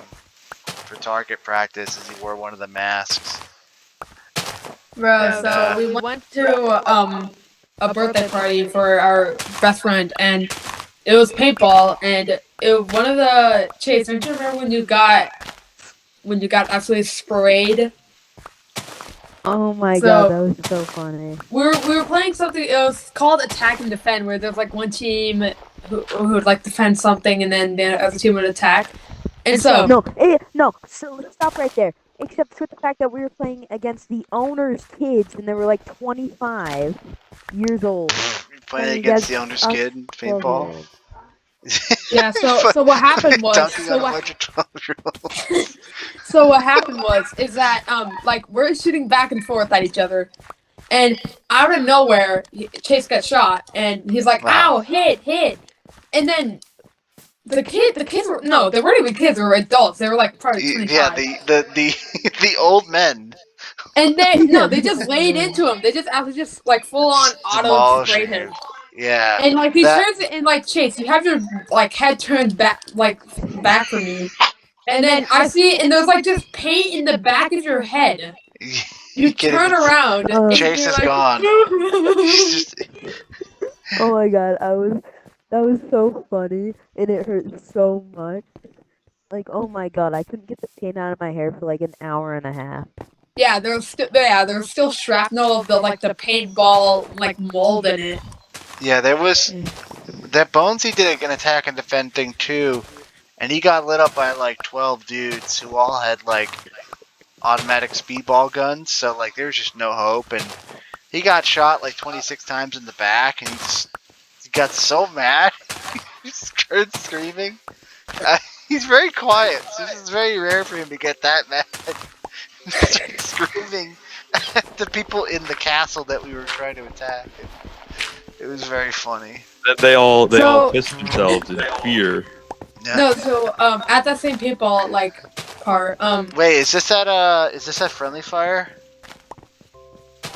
for target practice as he wore one of the masks. Bro, so we went to a birthday party for our best friend and it was paintball and one of the Chase, don't you remember when you got absolutely sprayed? Oh my god, that was so funny. We were playing something. It was called Attack and Defend, where there's like one team who would like defend something, and then the other team would attack. And so No. So let's stop right there. Except for the fact that we were playing against the owner's kids, and they were like 25 years old. Playing against the owner's kid in paintball. Yeah. So what happened was So what happened was that like we're shooting back and forth at each other, and out of nowhere Chase got shot, and he's like, "Ow, hit!" And then the kids were they weren't even kids; they were adults. They were like probably 25. Yeah, the old men. And they just laid into him. They just like full on auto sprayed him. Yeah. And like he turns it and like Chase, you have your like head turned back from me. And then I see and there's like just paint in the back of your head. You turn around. Chase is gone. Oh my god, that was so funny and it hurt so much. Like, oh my god, I couldn't get the paint out of my hair for like an hour and a half. Yeah, there's still shrapnel of the paintball mold in it. Yeah, there was that Bonesy did an attack and defend thing too, and he got lit up by like 12 dudes who all had like automatic speedball guns. So like there was just no hope, and he got shot like 26 times in the back, and he got so mad, he started screaming. He's very quiet, so this is very rare for him to get that mad. Screaming at the people in the castle that we were trying to attack. It was very funny. They all So- pissed themselves in fear. Yeah. No, so at that same paintball part, Wait, is this at Friendly Fire?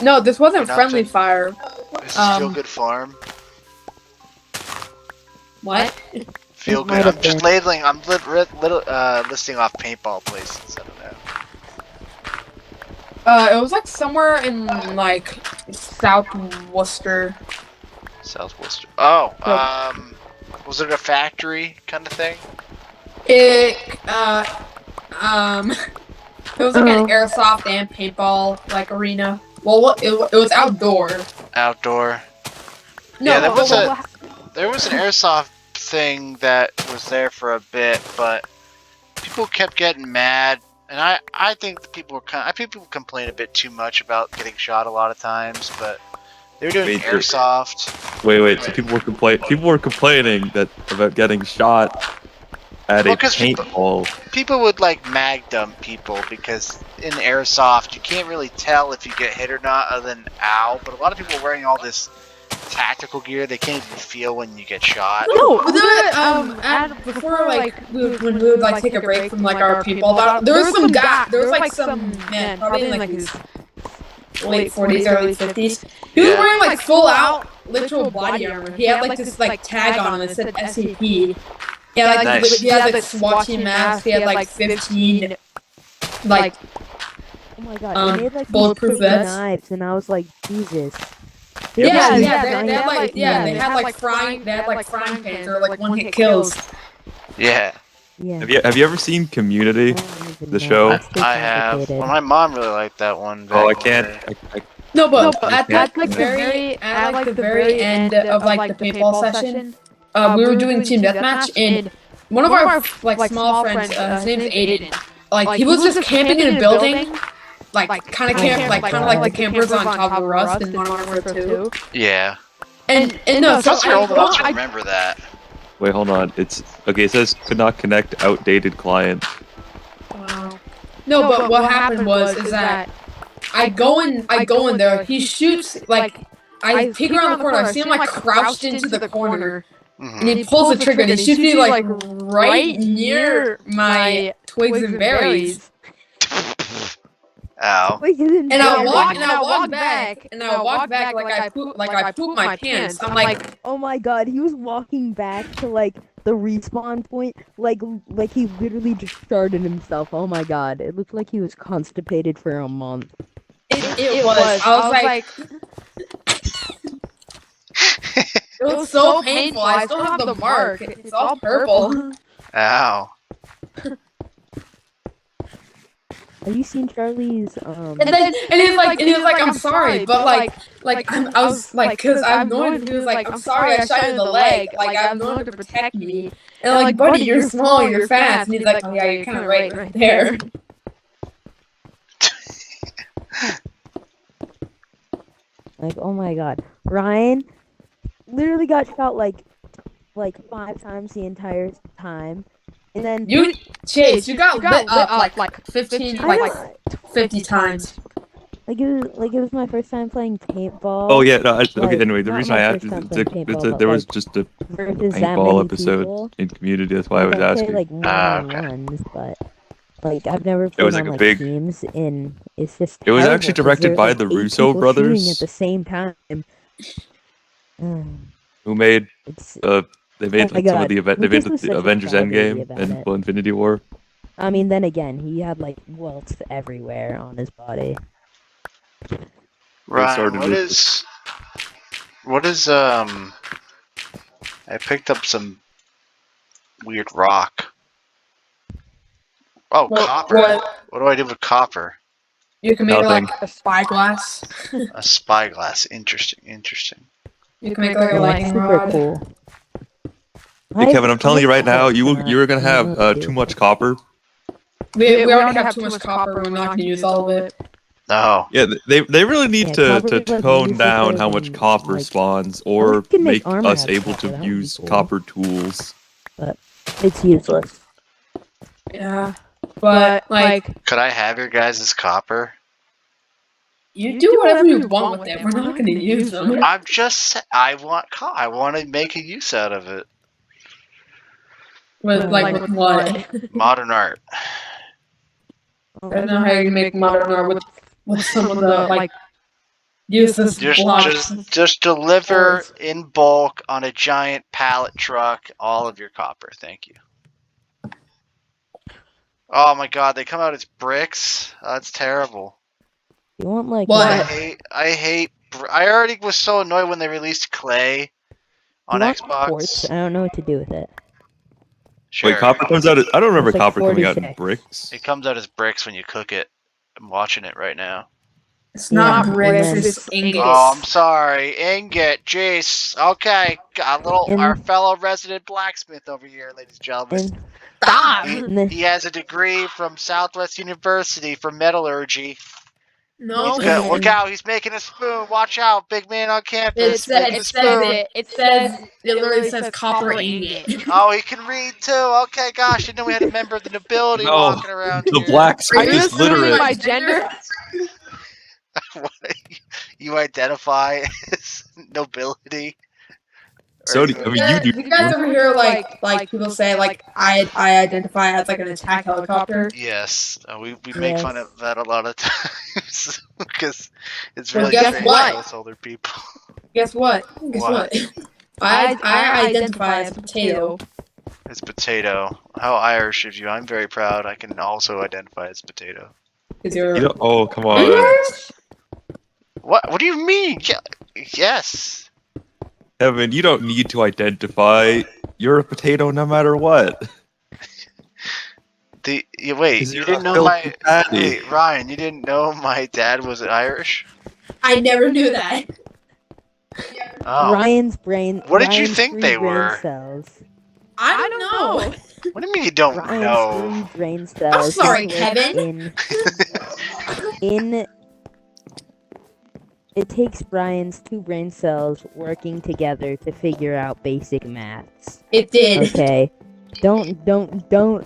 no, this wasn't You're not friendly saying- fire. Is this Feel Um, Good Farm? What? Feel might Good. have I'm just been. labeling. I'm listing off paintball places. I don't know. It was like somewhere in like South Worcester. South Worcester. Oh, was it a factory kind of thing? It it was like an airsoft and paintball arena. Well, it was outdoor. Outdoor. No, Yeah, there was well, There was an airsoft thing that was there for a bit, but people kept getting mad, and I think the people were people complain a bit too much about getting shot a lot of times, but they were doing Wait, airsoft. Wait. So people were complaining about getting shot at Well, a 'cause paintball. People would like mag dump people because in airsoft you can't really tell if you get hit or not other than ow, but a lot of people are wearing all this tactical gear, they can't even feel when you get shot. no, but then, before when we would take a break from our people, there was some guy, there was some man, probably in his late 40s, early 50s. He was Yeah. wearing full out literal body armor. He had this tag on that said SCP. He had Nice. he had SWAT team mask. He had 15 Oh my god, they made like bulletproof these vests. knives, and I was like, Jesus. Yeah, Yeah, they had frying pans or one hit kills. Yeah, Yeah. Have you ever seen Community? I don't even the know. show? That's too I have. complicated. Well, my mom really liked that one. Oh, I back can't. in the day. No, but at at the very end of the paintball session, we were doing team deathmatch, and one of our small friends, his name's Aiden. He was just camping in a building, kind of like the campers on top of Rust in Modern Warfare 2. Yeah, And no, so that's old enough to I, remember that. Wait, hold on. It's okay. It says could not connect outdated client. wow. No, but what happened was that I go in there. He shoots I peek around the corner. I see him crouched into the corner, Mhm. and he pulls the trigger. And he shoots me right near my twigs and berries. Ow. Wait, you didn't And I know walk that? and I walk back like I poop my pants. I'm like, Oh my god, he was walking back to the respawn point, like he literally just started himself. Oh my god, it looked like he was constipated for a month. it was. I was like, it was so painful. I still have the mark. It's all purple. Ow. Have you seen Charlie's And he was like, I'm sorry, but I was cause I've known. He was like, I'm sorry, I shot you in the leg. I've known to protect me. And buddy, you're small, you're fast. And he's like, oh yeah, you're kind of right there. oh my god, Ryan literally got shot like 5 times the entire time, and then Chase, you got lit up 15, I don't- 50 times. it was my first time playing paintball. Oh yeah. No, okay. Like, Anyway, the not reason my I asked first time is playing paintball, but, there was just a versus that paintball many episode people. in Community. That's why I was Like, asking. play, Okay. one-on-ones, but I've never played was, on like, a big- teams, and it's just. It was terrible actually 'cause directed there's, by like, the 8 Russo people brothers. shooting at the same time. Who made It's. they made Oh my some of God, the event. They Lucas made was the such a Avengers crybaby Endgame about and it. Infinity War. I mean, then again, he had welts everywhere on his body. Ryan, started what is I picked up some weird rock. Oh, What- copper. what- What do I do with copper? You can make Nothing. like a spyglass. A spyglass. Interesting. Interesting. You can make like a Yeah, lightning super rod. cool. Hey Kevin, I'm telling you right now, I've you're gonna have too much copper. We already have too much copper. We're not gonna use all of it. Oh, Yeah, they really need Yeah, to copper is, like, tone useless down as how much in, copper like- spawns, we or can make make armor us out of able copper, to that would be use cool. copper tools. It's useless. Yeah, but like could I have your guys' copper? you do whatever you want with them. We're not gonna use them. I'm just. I want to make a use out of it. With with what? Modern art. I don't know how you can make modern art with some of the like useless blocks. Just deliver Boards. in bulk on a giant pallet truck all of your copper. Thank you. Oh my god, they come out as bricks. That's terrible. You want like What? I hate. I already was so annoyed when they released clay on you want Xbox. quartz? I don't know what to do with it. Sure. Wait, copper comes out. I don't remember It's like copper coming out in 46. bricks. It comes out as bricks when you cook it. I'm watching it right now. It's not Yeah, bricks, and it's ingots. Oh, I'm sorry. Ingot. Jeez. Okay. Got a little. And- Our fellow resident blacksmith over here, ladies and gentlemen. And, Stop! and the, He has a degree from Southwest University for metallurgy. No, He's got, look out, he's making a spoon. Watch out, big man on campus. making a spoon. it literally says copper ingot. Oh, he can read too. Okay, gosh, I didn't know we had a member of the nobility No, walking around The here. blacksmith Are you is assuming literate. my gender? What, you identify as nobility? So do, I mean, you do. You guys ever hear like people say like I identify as like an attack helicopter? Yes, we make fun of that a lot of times because it's Well, really guess famous what? with older people. Guess what? Guess What? what? I identify as a potato. It's potato. How Irish of you. I'm very proud. I can also identify as potato. Cause you're. You don't- oh, come Are you on, Irish? What do you mean? Yes. Kevin. You don't need to identify. You're a potato no matter what. Wait, 'Cause you you're didn't a know my. filthy fatty. Wait, Ryan, you didn't know my dad was Irish? I never knew that. Oh. Ryan's brain. What did you Ryan's think three they brain were? Cells. I don't know. What do you mean you don't Ryan's know? 3 brain cells. sorry, work Kevin. In it takes Brian's 2 brain cells working together to figure out basic maths. It did. Okay. Don't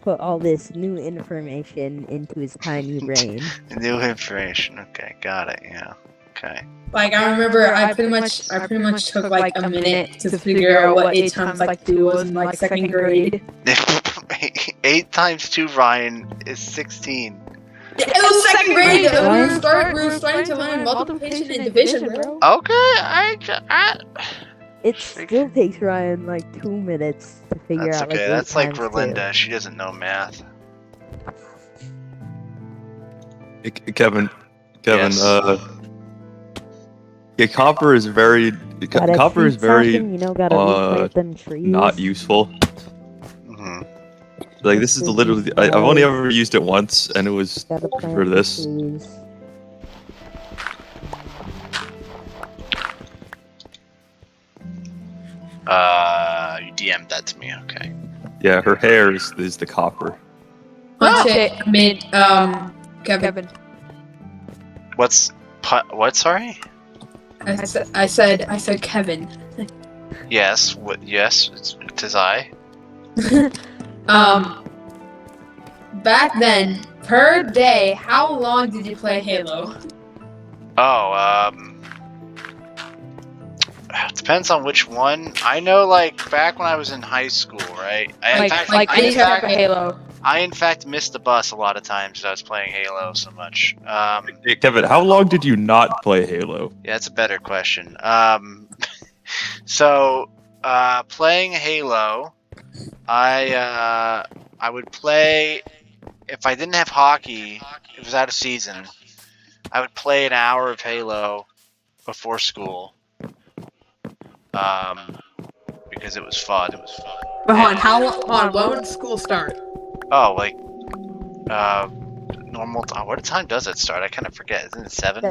put all this new information into his tiny brain. New information. Okay, got it. Yeah. Okay. Like I remember, I pretty much took like a minute to figure out what 8 times like 2 was in like 2nd grade. 8 times 2, Ryan, is 16. It was 2nd grade. Ryan- We were starting to learn multiplication and division, bro. Okay, I It still takes Ryan like 2 minutes to figure that's out okay. like 8 That's like times Relinda. She doesn't know math. Hey, Kevin. Yes. Yeah, copper is very. Gotta Copper is feed very something, you know, gotta replant them trees. not useful. hmm Like this is the literally. I've only ever used it once, and it was Gotta plant for the this. trees. You DM'd that to me. Okay. Yeah, her hair is the copper. Kevin. What? Sorry. I said Kevin. Yes. What? Yes. It is I. Back then, per day, how long did you play Halo? Oh. It depends on which one. I know, like back when I was in high school, right? Any type of Halo. I in fact missed the bus a lot of times because I was playing Halo so much. Hey, Kevin, how long did you not play Halo? Yeah, that's a better question. So playing Halo, I would play if I didn't have hockey. It was out of season. I would play an hour of Halo before school. Because it was fun. It was fun. But hold on, when would school start? Oh, like normal. What time does it start? I kind of forget. Isn't it 7?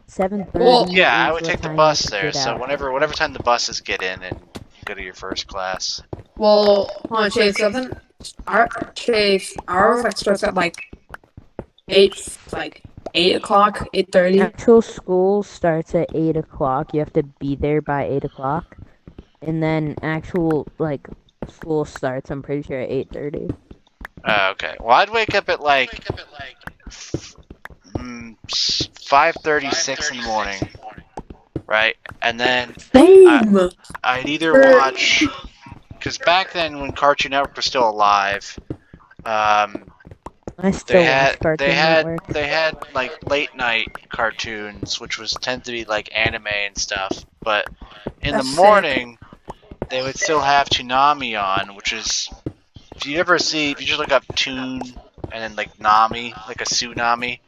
7:30. Well, Yeah, I is would what take the time bus you there. get So out. whenever time the buses get in and you go to your first class. well, hold on, Chase. Doesn't ours like starts at like 8 o'clock, 8:30. Actual school starts at 8 o'clock. You have to be there by 8 o'clock. And then actual, like, school starts, I'm pretty sure, at 8:30. Okay. Well, I'd wake up at like 5:36 in the morning, right? And then Boom. I'd either watch, because back then when Cartoon Network was still alive, I still watch Cartoon Network. they had like late night cartoons, which was tend to be like anime and stuff. But in That's the sick. morning, they would still have Toonami on, which is if you just look up Toon and then like Nami, like a tsunami.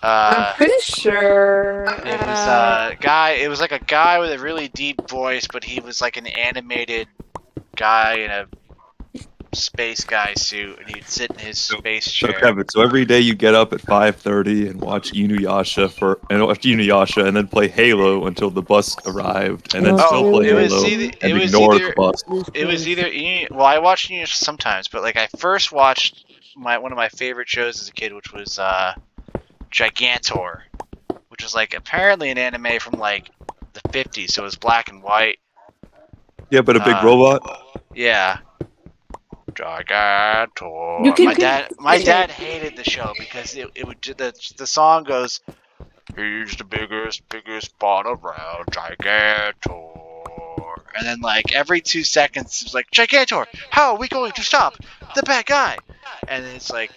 I'm pretty sure. It was a guy. It was like a guy with a really deep voice, but he was like an animated guy in a space guy suit, and he'd sit in his space So chair. Kevin, so every day you get up at 5:30 and watch Inuyasha and then play Halo until the bus arrived, and then Oh, still play it was Halo either- and it was ignore either- the bus. It was either well, I watched Inuyasha sometimes, but like I first watched one of my favorite shows as a kid, which was Gigantor, which was like apparently an anime from like the 50s, so it was black and white. Yeah, but a big robot. Yeah. Gigantor. You can- My dad hated the show because it would the song goes, "He's the biggest bot around, Gigantor," and then like every 2 seconds it was like, "Gigantor, how are we going to stop the bad guy?" And then it's like,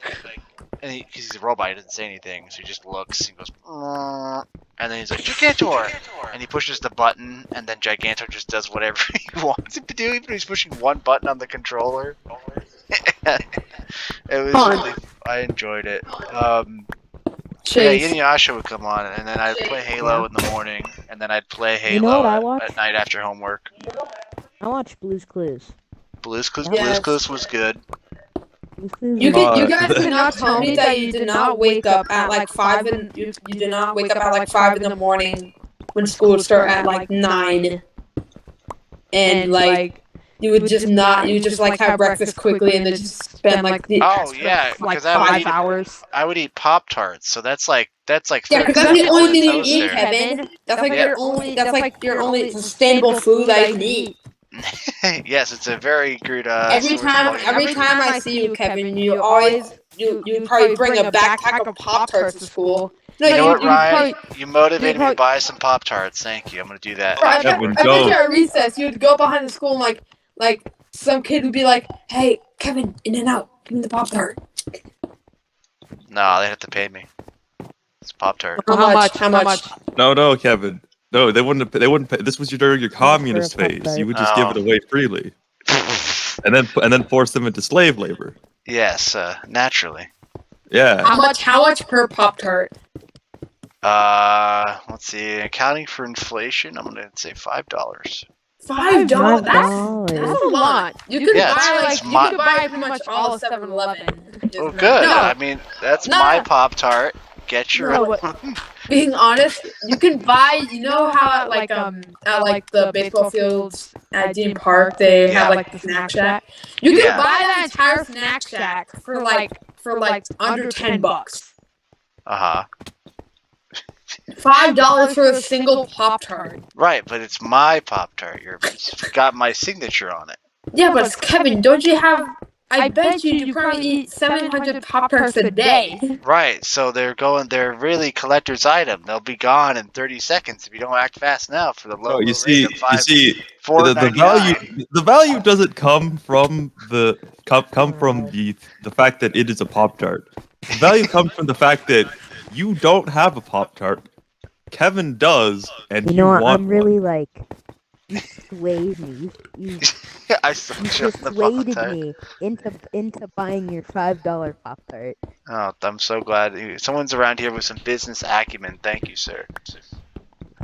and because he's a robot, he doesn't say anything, so he just looks and goes, and then he's like, "Gigantor," and he pushes the button, and then Gigantor just does whatever he wants him to do, even if he's pushing one button on the controller. It was really, I enjoyed it. Yeah, Chase. Inuyasha would come on, and then I'd play Halo in the morning, and then I'd play Halo You know what I watch? at night after homework. I watch Blue's Clues. Blue's Clues Yes. was good. Blue's Clues You is- can, you guys Cannot cannot tell me that you did not wake up at like 5 and you did not wake up at like 5 in the morning when school would start at like 9, and like you would just like have breakfast quickly and then just spend like the Oh yeah, like because I would 5 eat hours. I would eat Pop-Tarts, so that's like yeah, 30 because that's the seconds only in thing a you eat, toaster. Kevin. That's like Yeah. your only sustainable food that you can eat. Yes, it's a very good Every source of protein. time I see you, Kevin, you probably bring a backpack of Pop-Tarts to school. No, You know what, you Ryan? probably- You motivated me to probably- buy some Pop-Tarts. Thank you. I'm gonna do that. I Kevin, bet don't. you at recess you would go behind the school and like some kid would be like, "Hey, Kevin, in and out, give me the Pop Tart." No, they have to pay me. It's Pop-Tart. How much? No, Kevin. No, they wouldn't. They wouldn't pay. This was during your communist for a phase. Pop-Tart. You would just give it Oh. away freely, and then force them into slave labor. Yes, naturally. Yeah. How much per Pop Tart? Let's see. Accounting for inflation, I'm gonna say $5. $5. That's $5. a lot. You could Yeah, buy it's you my- could buy pretty much all of 7-Eleven. Oh, good. No, I mean, that's No. my Pop-Tart. Get your. No, being honest, you can buy. You know how at like the baseball fields at Dean Park they have like the snack shack. You can Yeah. buy that entire snack shack for like under $10. Uh-huh. $5 for a single Pop Tart. Right, but it's my Pop-Tart. It's got my signature on it. Yeah, but Kevin, don't you have? I bet you probably eat 700 Pop Tarts a day. Right, so they're really collector's item. They'll be gone in 30 seconds if you don't act fast enough for the low. No, low you see, rate of the $4.99. value doesn't come from the fact that it is a Pop-Tart. The value comes from the fact that you don't have a Pop-Tart. Kevin does, and You know what? want I'm really one. like. You swayed me. You I still you chose the persuaded Pop-Tart. me into buying your $5 Pop Tart. Oh, I'm so glad someone's around here with some business acumen. Thank you, sir.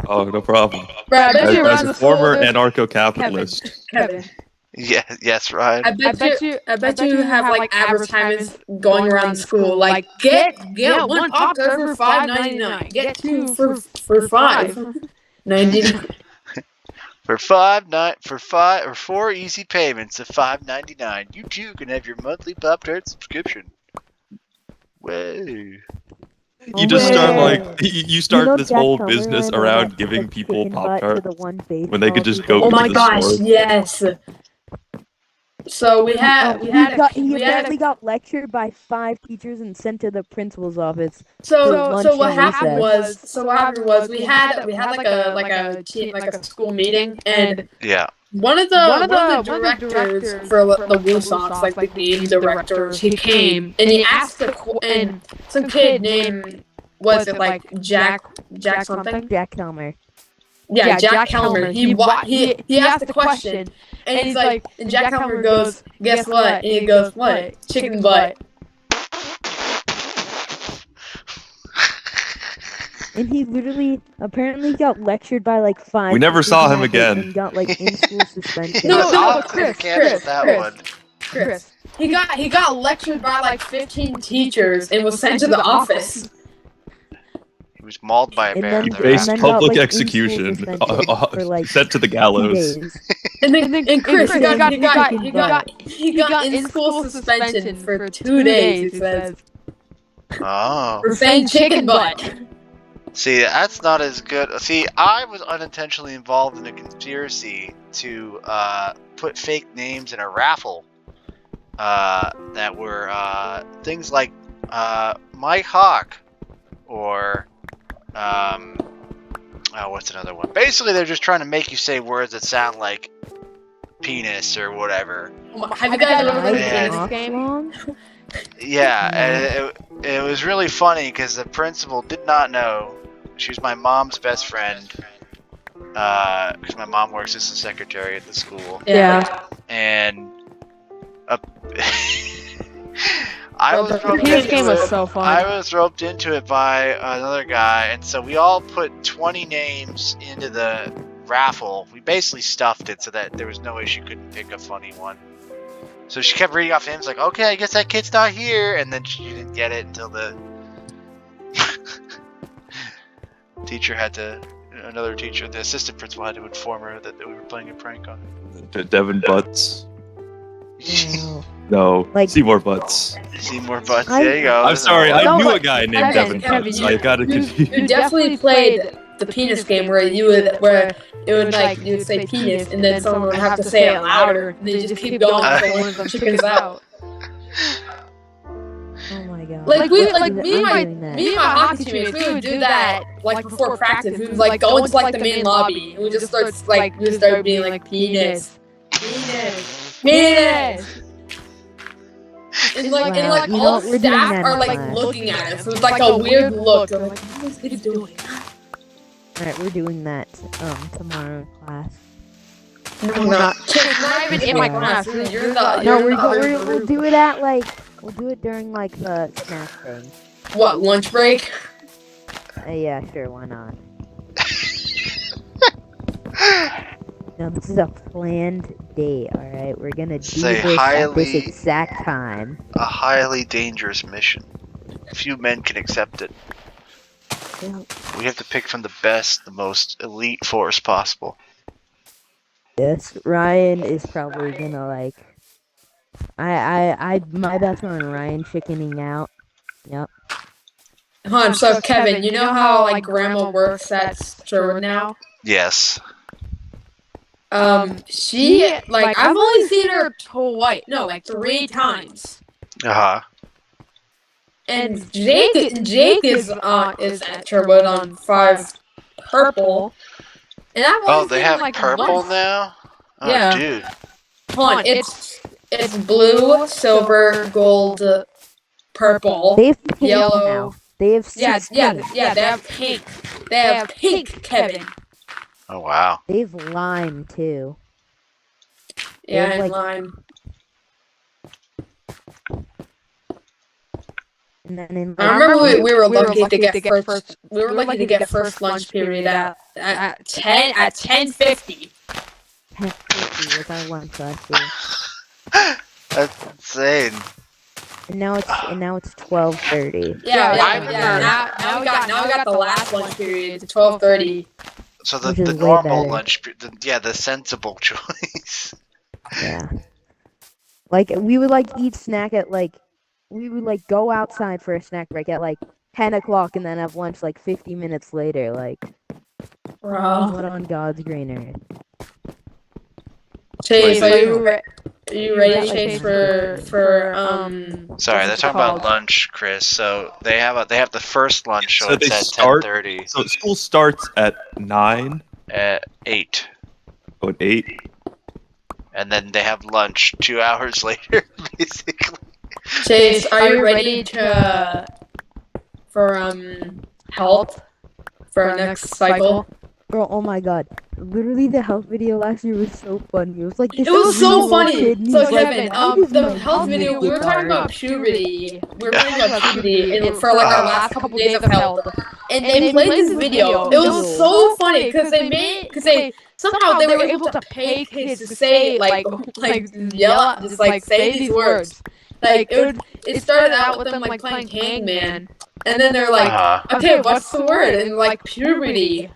Oh, no problem. Bro, I bet As- you around As the a school, former there's- anarcho-capitalist, Kevin. Yeah, yes, Ryan. I bet you have like advertisements going around the school, like get one pop tart for $5.99, get two for $5.99. For four easy payments of $5.99, you too can have your monthly Pop-Tart subscription. Whoa. You just start Wait. like you start know this Jack whole Cumberland business on that around giving people chicken butt to Pop-Tarts the one when they could just baseball go Oh to my the gosh, store. yes. So we apparently got lectured by 5 teachers and sent to the principal's office. so lunch so what and happened recess. was we had like a school meeting, and Yeah. one of the directors for the Woo Sox, like the game directors, he came and he asked and some kid named, was it like Jack something? Jack Helmer. Yeah, Jack Helmer. He asked the question, and he's like, and Jack Helmer goes, guess what? And he goes, what? Chicken butt. And he literally apparently got lectured by like 5. We never teachers saw in him that day again. And got like in-school suspension. No, I'll Chris, cancel that one. Chris. He got lectured by like 15 teachers and was sent to the office. He was mauled by a And bear. then- He in the faced then raft. got, public like, execution, in-school suspension for, like, sent to the 2 gallows. days. And Chris, he got in in-school suspension for 2 days, he says, Oh. for saying chicken butt. See, that's not as good. See, I was unintentionally involved in a conspiracy to put fake names in a raffle that were things like Mike Hawk or what's another one? Basically, they're just trying to make you say words that sound like penis or whatever. Have you guys ever played the Yeah. penis game? Yeah, and it was really funny because the principal did not know. She was my mom's best friend because my mom works as a secretary at the school. Yeah. And I was The roped Penis into game was it. so fun. I was roped into it by another guy, and so we all put 20 names into the raffle. We basically stuffed it so that there was no way she couldn't pick a funny one. So she kept reading off names like, okay, I guess that kid's not here, and then she didn't get it until the teacher had to, another teacher, the assistant principal had to inform her that we were playing a prank on her. Devin Butts. Wow. No, Like- Seymour Butts. Seymour Butts, I- there you go. I'm sorry, I No, knew but a guy named Kevin, Devin Butts. I got it confused. You definitely played the penis game where it would like you'd say penis and then someone would have to say it louder and then you just keep going until one of them chickens out. Oh my god. Like I'm me and my doing that. hockey teammates, we would do that like before practice. We would like go into like the main lobby and we just start being like penis. And like Wow, you all know, we're doing staff that in are like class. looking at us with like a weird look. They're like, what is he doing? Alright, we're doing that tomorrow in class. No, we're not. Not even in my class. We'll do it at we'll do it during like the snack thing. What, lunch break? Yeah, sure, why not? No, this is a planned day, alright? We're gonna do Say this at this highly- exact time. A highly dangerous mission. Few men can accept it. Well, We have to pick from the best, the most elite force possible. yes, Ryan is probably gonna like. My bets are on Ryan chickening out. Yep. Hold on, so Kevin, you know how like grandma works at Sherwood now? Yes. She like I've only seen her twice. No, like 3 times. Uh-huh. And Jake is at Sherwood on 5 Purple. And I've only Oh, they seen have like purple once. now? Oh, Yeah. dude. Hold on, it's blue, silver, gold, purple. They have pink Yellow. now. They have 16. They have pink. They have pink, Kevin. Oh, wow. They have lime too. Yeah, have, and like- lime. And then in I remember we were lucky to get first. We were lucky to get first lunch period at 10:50. 10:50 was our lunch last year, That's insane. and now it's 12:30. Yeah, I yeah, remember- yeah. Now we got the last lunch period to 12:30. So Which is the way normal better. lunch, the sensible choice. Yeah. Like we would like eat snack at like we would like go outside for a snack break at like 10 o'clock and then have lunch like 50 minutes later. Like Bro. what on God's green earth? Chase, Wait, are you ready, Chase, for Sorry, they're what's it talking about called? lunch, Chris. So they have the first lunch, so So it's they at start- 10:30 So school starts at 9 at 8, or at 8. and then they have lunch 2 hours later, basically. Chase, are you ready for health for our next cycle? Bro, oh my God! Literally, the health video last year was so funny. It was like this It was so 3-year-old funny. kid, and So he's like, Kevin, "How does the my health penis video, we were get talking hard?" about puberty. We were talking about puberty and for like our last couple days of health. And they played this video. It was so funny because they somehow they were able to pay kids to say like yell out, just like say these words. Like it started out with them like playing Hangman, and then they're like, okay, what's the word? And like puberty.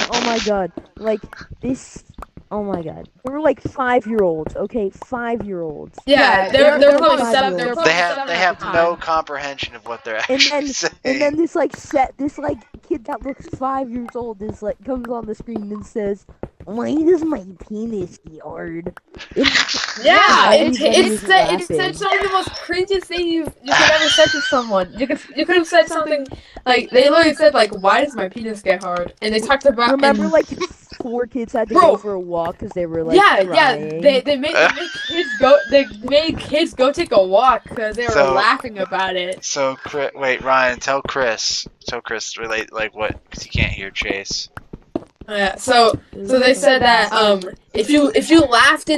Oh my God! Like this. Oh my God! They were like 5-year-olds. Okay, 5-year-olds. Yeah, they're probably seven. They're probably They have seven they at have the time. no comprehension of what they're And actually then saying. and then this kid that looks 5 years old is like comes on the screen and says, "Why does my penis get hard?" Yeah, Everybody it was said laughing. some of the most cringiest thing you could ever say to someone. You could have said something like they literally said like, "Why does my penis get hard?" And they talked about Remember, and- like 4 kids had to Bro. go for a walk because they were like yeah, crying. they made kids go take a walk because they were So- laughing about it. So wait, Ryan, tell Chris relate like what, because he can't hear Chase. Yeah, so they said that if you laughed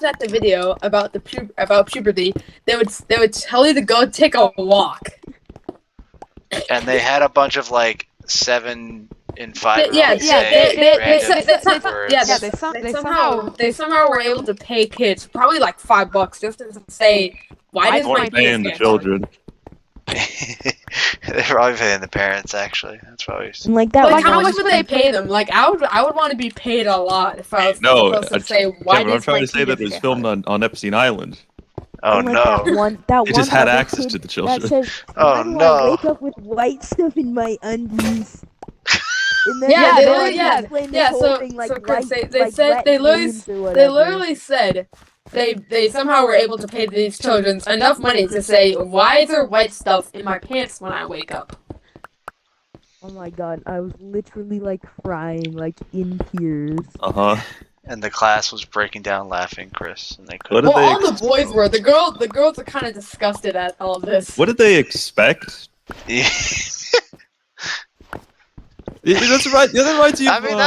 at the video about about puberty, they would tell you to go take a walk. And they had a bunch of like 7 and 5 Yeah, year olds yeah, they they somehow were able to pay kids probably like $5 just to say why does Weren't my paying penis the get hard? children. They're probably paying the parents actually. That's probably. And like that. Like how one- much would they pay them? Like I would want to be paid a lot if I was No, supposed to say why Kevin, I'm does trying my to say that it penis was get filmed hard? on Epstein Island. Oh and like no. that They one just had other access kid to the that children. says, Oh, "Why do no. I wake up with white stuff in my undies?" And then Yeah, they they like literally- explain this yeah, whole so- thing like so Chris, white, they like said red they literally veins or They whatever. literally said they somehow were able to pay these children enough money to say why is there white stuff in my pants when I wake up? Oh my God, I was literally like crying, like in tears. And the class was breaking down laughing, Chris, and they What couldn't. did Well, they all the boys were. The girls are kind of disgusted at all of this. What did they expect? That's right. The other rights you. I mean, even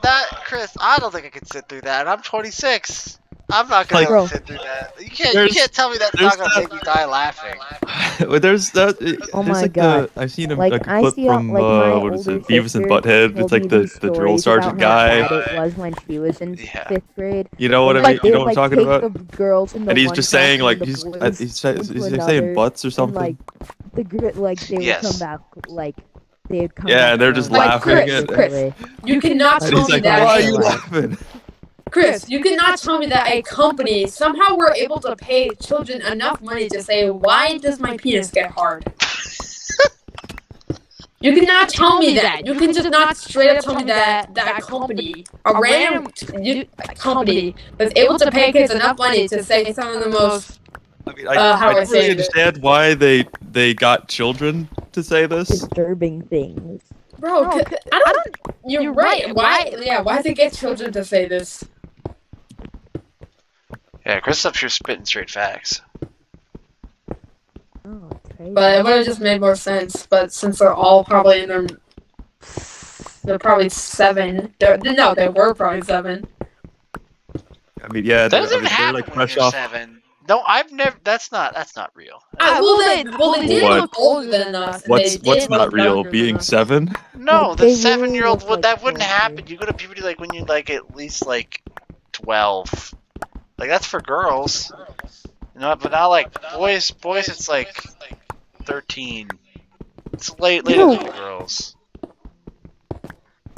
that, Chris. I don't think I could sit through that. I'm 26. I'm not gonna Like- be able to Bro. sit through that. You can't There's- tell me that's there's not gonna make me die laughing. But there's that. Oh there's my like God. I've seen a, Like, like a I clip see from like my what is older it, Beavis and sister Butthead. told It's like me the these drill stories sergeant about how guy. bad it was when she was in Yeah. 5th grade. You know what I And, mean? like, You they know would, what I'm like, talking take about? the girls into And he's one just class saying and like the he's boys he's saying into saying another, butts or and something. like they would Yes. come back like they would come Yeah, back and they're just drunk. laughing Chris, at. Chris. You cannot And tell he's me like, that. why are you laughing? Chris, you cannot tell me that a company somehow were able to pay children enough money to say, why does my penis get hard? You cannot tell me that. You can just not straight up tell me that that company, a random company, was able to pay kids enough money to say some of the most. I mean, how do I I don't say really it? understand why they got children to say this. Disturbing things. Bro, I don't. You're right. Why? Yeah, why did they get children to say this? Yeah, Chris up here spitting straight facts. Oh, it's crazy. But it would have just made more sense. But since they're all probably in their, they're probably 7. They were probably 7. I mean, yeah, That doesn't they're happen like when fresh you're off. 7. No, I've never. That's not real. Well, they did What? look older than us. and What's they what's did not look real? younger than Being us. 7? No, Like, the they 7-year-old really would look that like wouldn't crazy. happen. You go to puberty like when you're like at least like 12. Like that's for girls. You know, but not like boys. Boys, it's like 13. It's later than the girls.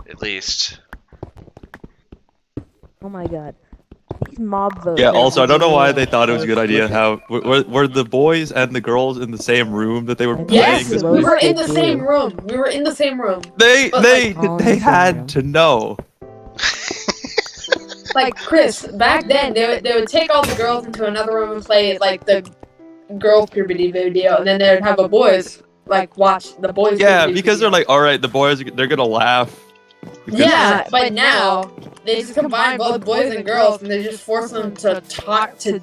At least. Oh my god. These mob votes. Yeah. are Also, I don't know why they unreal. thought it was a good idea. How were the boys and the girls in the same room that they were Yes, playing? Yes, this the we most were they in the do. same room. We were in the same room. They But, they all in they the same room. had to know. Like Chris, back then they would take all the girls into another room and play like the girls puberty video, and then they'd have a boys like watch the boys. Yeah, puberty because they're video. like, all right, the boys they're gonna laugh. Because- Yeah, but now they just combine both boys and girls, and they just force them to talk to.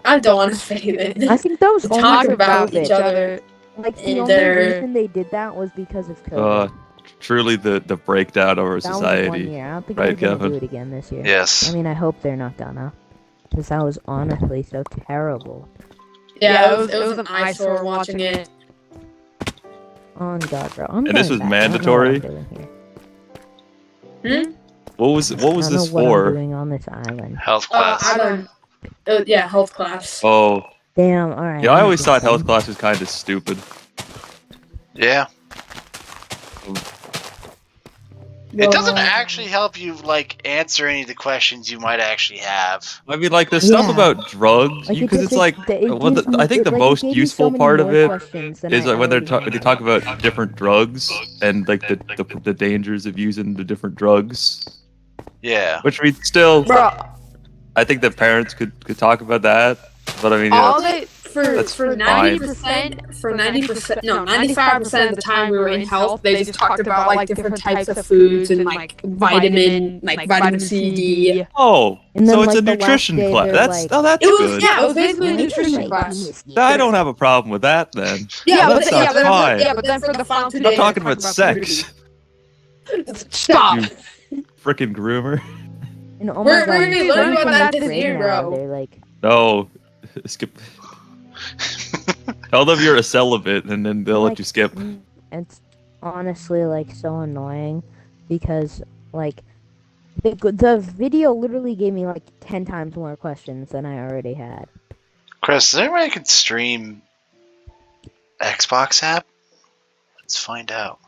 I don't want to say it. I think that was To only talk for about COVID. each other. Like the in only their- reason they did that was because of COVID. Truly the breakdown of our that was 1 society. year. I don't think Right, they're gonna Kevin? do it again this year. Yes. I mean, I hope they're not gonna, because that was honestly so terrible. Yeah, it was an eyesore watching it. Oh god, bro. I'm And this going was back. I don't know what I'm mandatory? doing here. What was I don't this know what I'm for? doing on this island. Health class. I don't. Yeah, health class. Oh, Damn. All right. yeah. I I'm always thought going. health class was kind of stupid. Yeah. Well, It doesn't actually help you like answer any of the questions you might actually have. I mean, like the stuff Yeah. about drugs, Like, because it it's just- like it well, gives me- I think it, the like, it most gave me so useful many part of more it questions than is I like when they already talk had. about different drugs and like the dangers of using the different drugs, Yeah. which we still. Bro, I think the parents could talk about that, but I mean, all yeah, they for That's for fine. 90%, no, 95% of the time we were in health, they just talked about like different types of foods and like vitamin C, D. oh, And so then, it's a like, the last nutrition day, class. they're That's like- that's It was good. yeah, it was basically a Like, nutrition like, class. I don't have a problem with that then. Yeah, that but sounds fine. but then for the fun I'm today, not talking they're about sex. Stop. You frickin' groomer. And oh We're my god, gonna be learning some about that kids this right year, now, bro. They're like, No, skip. Tell them you're a celibate, and then they'll let you skip. It's honestly like so annoying because like the video literally gave me like 10 times more questions than I already had. Chris, is there any way I can stream Xbox app? Let's find out.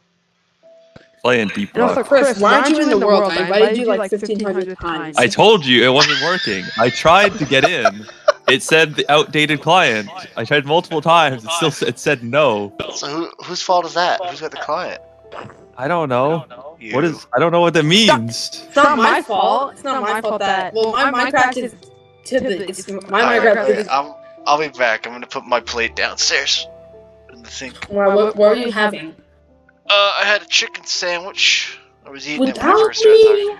Playing Deep And also, Rock. Chris, why aren't you in the world? I invited you like 1,500 times. I told you it wasn't working. I tried to get in. It said the outdated client. I tried multiple times. It said no. So whose fault is that? Who's got the client? I don't know. You. What is? I don't know what that means. It's not my fault. It's not my fault that. Well, my Minecraft is to the. It's my Minecraft is. I'll be back. I'm gonna put my plate downstairs in the sink. What were you having? I had a chicken sandwich. I was eating it when I Without first started talking me? to you.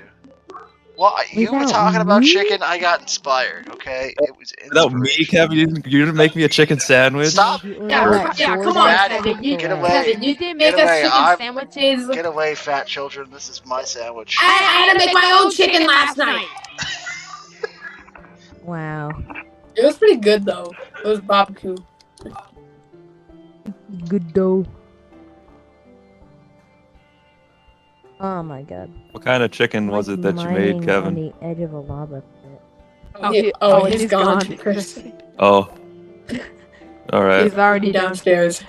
Well, you were Without talking about me? chicken. I got inspired. Okay, it was Without me, inspiration. Kevin, you didn't make me a chicken sandwich. Stop. Yeah, come on, Maddie, Kevin. get away. Kevin, you didn't Get make us away. chicken sandwiches. Get away, fat children. This is my sandwich. I had to make my own chicken last night. Wow. It was pretty good though. It was barbecue. Good dough. Oh my god. What kind of chicken was it that you made, Mining Kevin? On the edge of a lava pit. He's gone, Chris. Oh. All right. He's already down. Downstairs.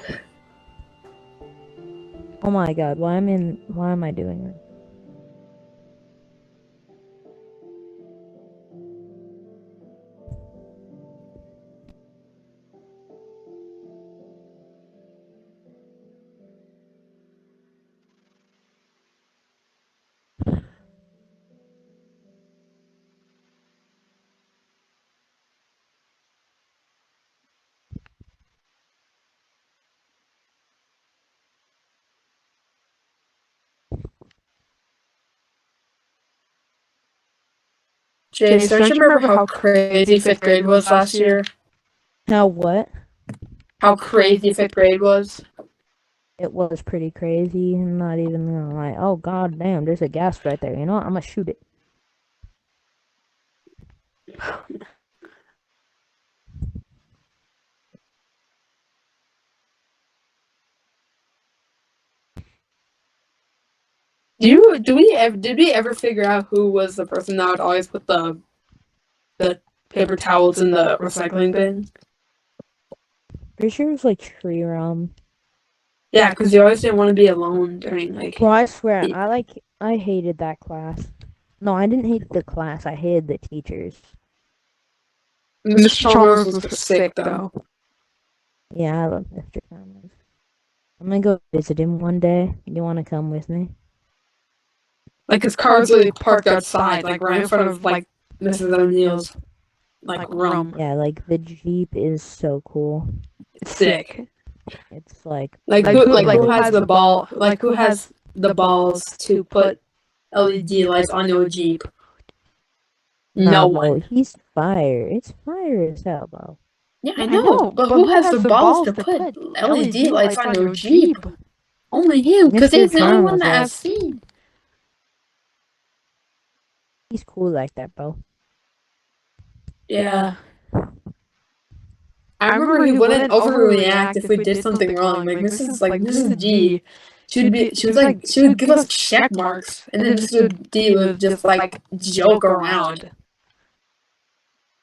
Oh my god, why am I doing this? Jace, don't you remember how crazy 5th grade was last year? How what? How crazy 5th grade was? It was pretty crazy. I'm not even gonna lie. Oh god damn, there's a gas right there. You know what? I'm gonna shoot it. Did we ever figure out who was the person that would always put the paper towels in the recycling bin? Pretty sure it was like Shriram. Yeah, because you always didn't want to be alone during like. Bro, I swear, Yeah. I hated that class. No, I didn't hate the class. I hated the teachers. Mr. Chalmers was sick though. Yeah, I love Mr. Chalmers. I'm gonna go visit him one day. You wanna come with me? Like his car was literally parked outside, like right in front of like Mrs. O'Neill's like room. Yeah, like the Jeep is so cool. It's sick. It's like Who has the ball? Like who has the balls to put LED lights on your Jeep? No bro, one. he's fire. It's fire as hell, bro. Yeah, I know. But who has the balls to put LED lights on your Jeep? Only him, because Mr. he's the only one Chalmers that I've has- seen. He's cool like that, bro. Yeah. I remember he wouldn't overreact if we did something wrong. Like Mrs. D, she would give us check marks, and then Mr. D would just like joke around.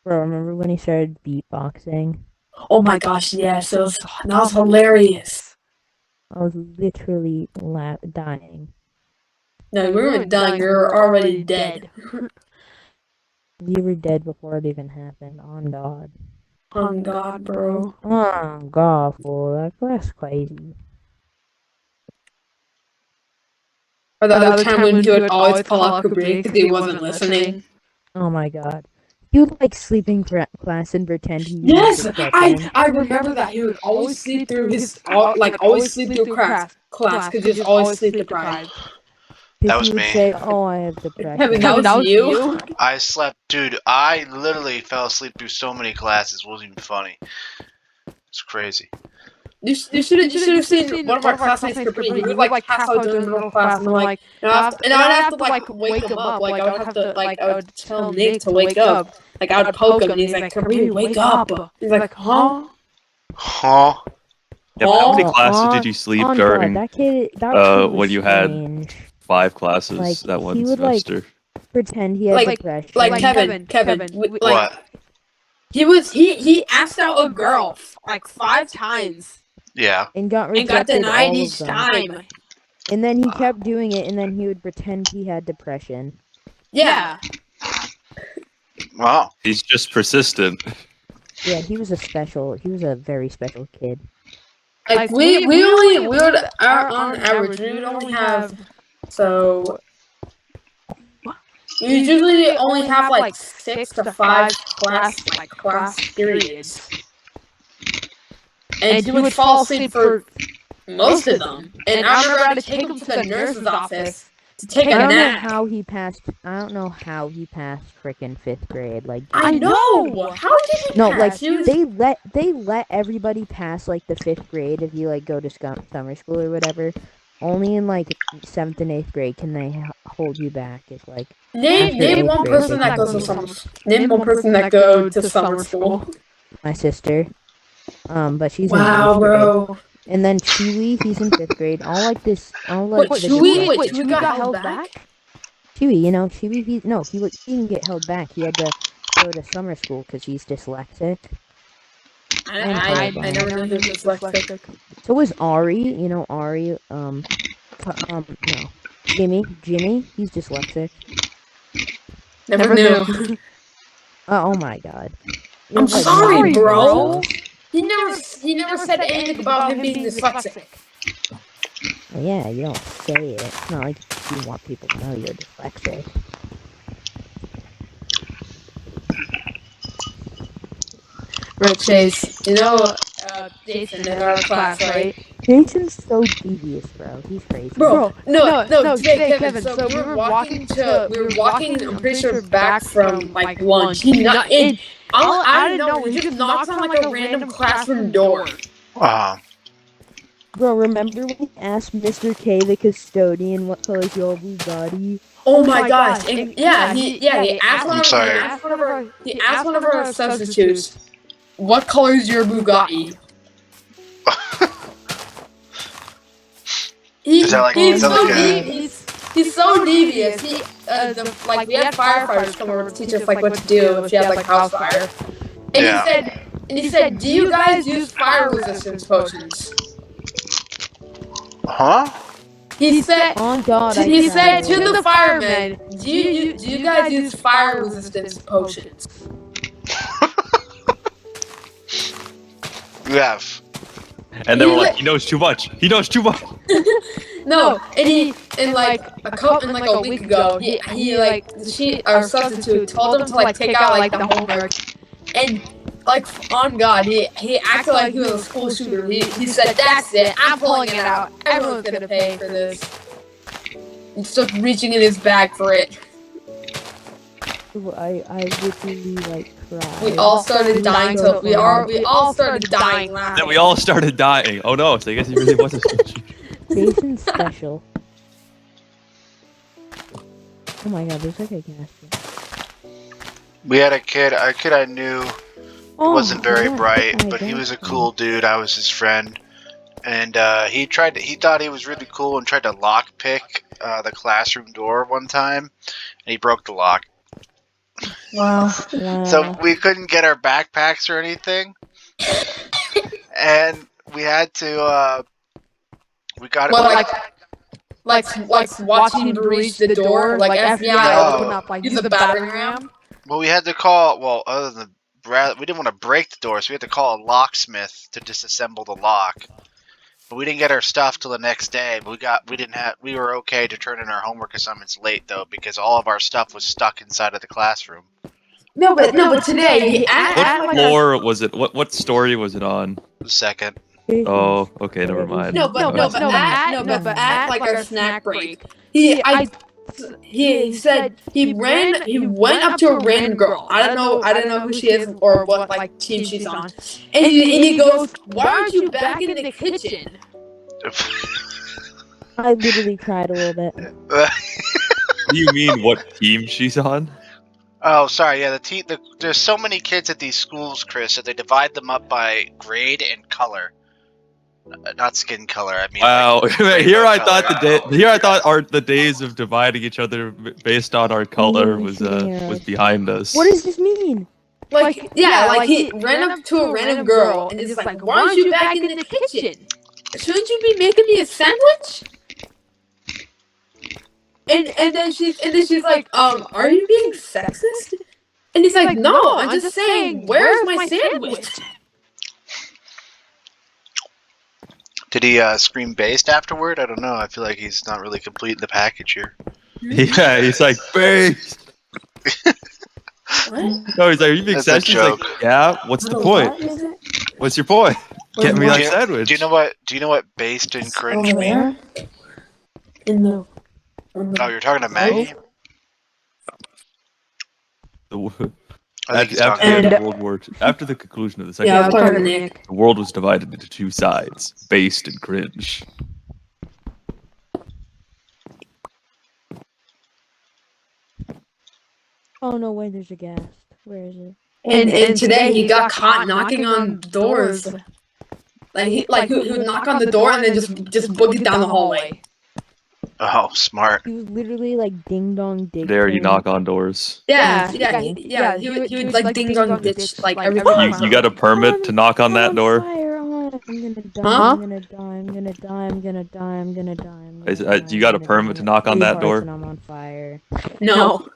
Bro, remember when he started beatboxing? Oh my gosh, yes, that was hilarious. I was literally dying. No, we weren't dying, we were already dead. You were dead before it even happened. On God. Oh God, bro. Oh God, fool. That's crazy. Or the other time when he would always call out Kubrick because he wasn't listening. Oh my God. He would like sleep in class and pretend he Yes, was dead. I remember that he would always sleep through always sleep through class because he was always sleep deprived. That was He would me. say, "Oh, I have depression." Kevin, that was you. I slept, dude. I literally fell asleep through so many classes. It wasn't even funny. It's crazy. You should have seen one of our classmates for pretty. He would like pass out during the middle of class, and like, and I'd have to like wake him up. Like I would tell Nick to wake up. Like I would poke him, and he's like, "Kabri, wake up." He's like, "Huh?" Huh? Yeah, how many Oh, classes did you sleep on during God, that kid was when you had strange. 5 classes Like, that one he would, like, semester? Pretend he had Like- depression. Like Kevin, like What? he asked out a girl like 5 times Yeah. and got and got rejected denied all each of them. time. And then he kept doing it, and then he would pretend he had depression. Yeah. Wow. He's just persistent. Yeah, he was a very special kid. Like we would on average we would only have we usually only have like 6 to 5 class periods, and he would fall asleep for most of them. And I remember I had to take him to the nurse's office to take a I don't know nap. how he passed. I don't know how he passed frickin' 5th grade. Like, I know. How did he no, pass? like He was- they let everybody pass like the 5th grade if you like go to summer school or whatever. Only in like 7th and 8th grade can they hold you back. It's like Name one person that goes to summer. Name one person that go to summer school. my sister. But she's in Wow, 8th grade. bro. And then Chewy, he's in 5th grade. All like this. All like Wait, the Chewy got held back? Chewy, you know, Chewy. He didn't get held back. He had to go to summer school because he's dyslexic. I never knew he was dyslexic. So was Ari. You know Ari. No, Jimmy, he's dyslexic. Never knew. Oh my God. You I'm know, like, sorry, Mary bro. Rose? He never said anything about him being dyslexic. Well, yeah, you don't say it. It's not like you want people to know you're dyslexic. Bro, Chase, you know Jason in our class, right? Jason's so devious, bro. He's crazy. Bro, no, today, Kevin, so we were walking, I'm pretty sure back from like lunch. I didn't know. He just knocks on like a random classroom door. Wow. Bro, remember when he asked Mr. K, the custodian, what color's your Bugatti? Oh my gosh! And he asked I'm sorry. he asked one of our substitutes, "What color is your Bugatti?" Is that like a- he's so devious. He we had firefighters come over to teach us like what to do if you had like house fire. And Yeah. he said, do you guys use fire resistance potions? Huh? He said. Oh God, He said to the firemen, do you guys use fire resistance potions? Yes. And they were like, he knows too much. He knows too much. No, and like a week ago, our substitute told him to like take out like the homework, and like on God, he acted like he was a school shooter. He said, "That's it, I'm pulling it out. Everyone's gonna pay for this." He started reaching in his bag for it. I literally like cried. We all started dying. We all started dying laughing. Then we all started dying. Oh no, so I guess he really was a shooter. Jason's special. Oh my God, there's like a gas station. We had a kid I knew Oh, wasn't very yeah, bright, I but he was a guess. cool dude. I was his friend. And he thought he was really cool and tried to lockpick the classroom door one time, and he broke the lock. Wow. Wow. So we couldn't get our backpacks or anything, and we had to. We got it. What, like watching him breach the door, like FBI No. open up, like use a battering ram. Well, we had to call. Well, other than we didn't want to break the door, so we had to call a locksmith to disassemble the lock. But we didn't get our stuff till the next day. But we were okay to turn in our homework assignments late though, because all of our stuff was stuck inside of the classroom. No, but today What floor was it? What story was it on? The second. Oh, okay, never mind. but at like our snack break, he said he went up to a random girl. I don't know who she is or what like team she's on. And he goes, "Why aren't you back in the kitchen?" I literally cried a little bit. What do you mean, what team she's on? Oh, sorry. Yeah, there's so many kids at these schools, Chris, that they divide them up by grade and color. Not skin color. I mean. Wow. like, Here I rainbow thought color. the days of dividing each other based on our color was behind us. What does this mean? Like he ran up to a random girl and is like, "Why aren't you back in the kitchen? Shouldn't you be making me a sandwich?" And then she's like, "Are you being sexist?" And he's like, "No, I'm just saying, where's my sandwich?" Did he scream based afterward? I don't know. I feel like he's not really completing the package here. Yeah, he's like, "Base." What? No, he's like, "Are you being That's a sexist?" He's like, joke. "Yeah. What's the point? What's your point? Get me What? that sandwich." Do you know what based and cringe Over mean? there? In the. Oh, you're talking to Maggie? I think he's talking to After the conclusion of the Second Yeah, I'm World talking to War, Nick. the world was divided into two sides: based and cringe. Oh no, wait, there's a gas. Where is it? And today he got caught knocking on doors. He would knock on the door and then just boogie down the hallway. Oh, smart. He was literally like ding dong dig. There, you knock on doors. Yeah. He would like ding dong ditch like everything. You got a permit to knock on that door? I'm gonna die. Huh? I'm gonna die. I'm gonna die. I'm gonna die. I'm gonna die. I'm gonna die. You got a permit to knock on that door? And I'm on fire. No.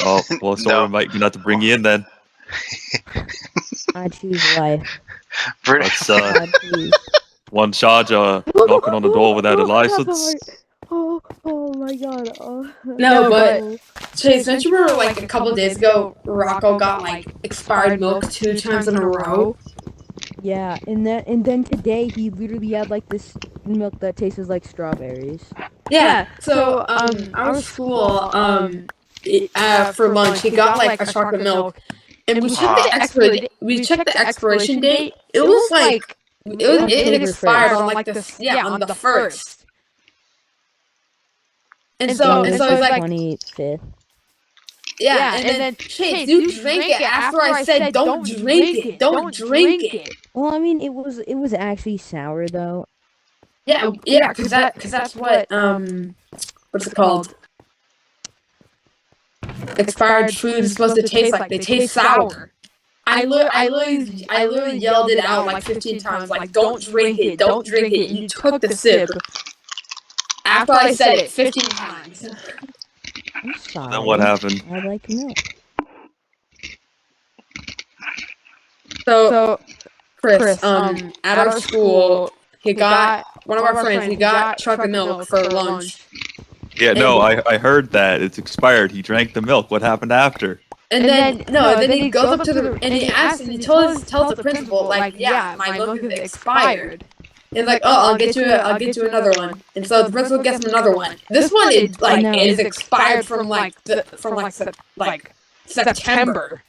Oh, well, so No. we might not to bring you in then. I choose life. That's God, please. one charge knocking on the door without a license. Oh my God. Oh. No, but Chase, don't you remember like a couple days ago, Rocco got like expired milk 2 times in a row? Yeah, and then today he literally had like this milk that tastes like strawberries. Yeah. So our school for lunch he got like a chocolate milk, and we checked the expiration date. It was like it expired on like on the 1st. And so it's like 25th. yeah, and then Chase, you drank it after I said don't drink it, don't drink it. Well, I mean, it was actually sour though. Yeah, because that's what what's it called? Expired food is supposed to taste like. They taste sour. I literally yelled it out like 15 times, like, don't drink it, don't drink it. And you took the sip. After I said it 15 times. I'm sorry. Then what happened? I like milk. So, Chris, at our school, he got one of our friends. He got chocolate milk for lunch, Yeah, no, I heard that. It's expired. He drank the milk. What happened after? and then he goes up to the and he asks and he tells the principal like, yeah, my milk is expired. And like, oh, I'll get you another one. And so the principal gets him another one. This one is like No. it is expired from September.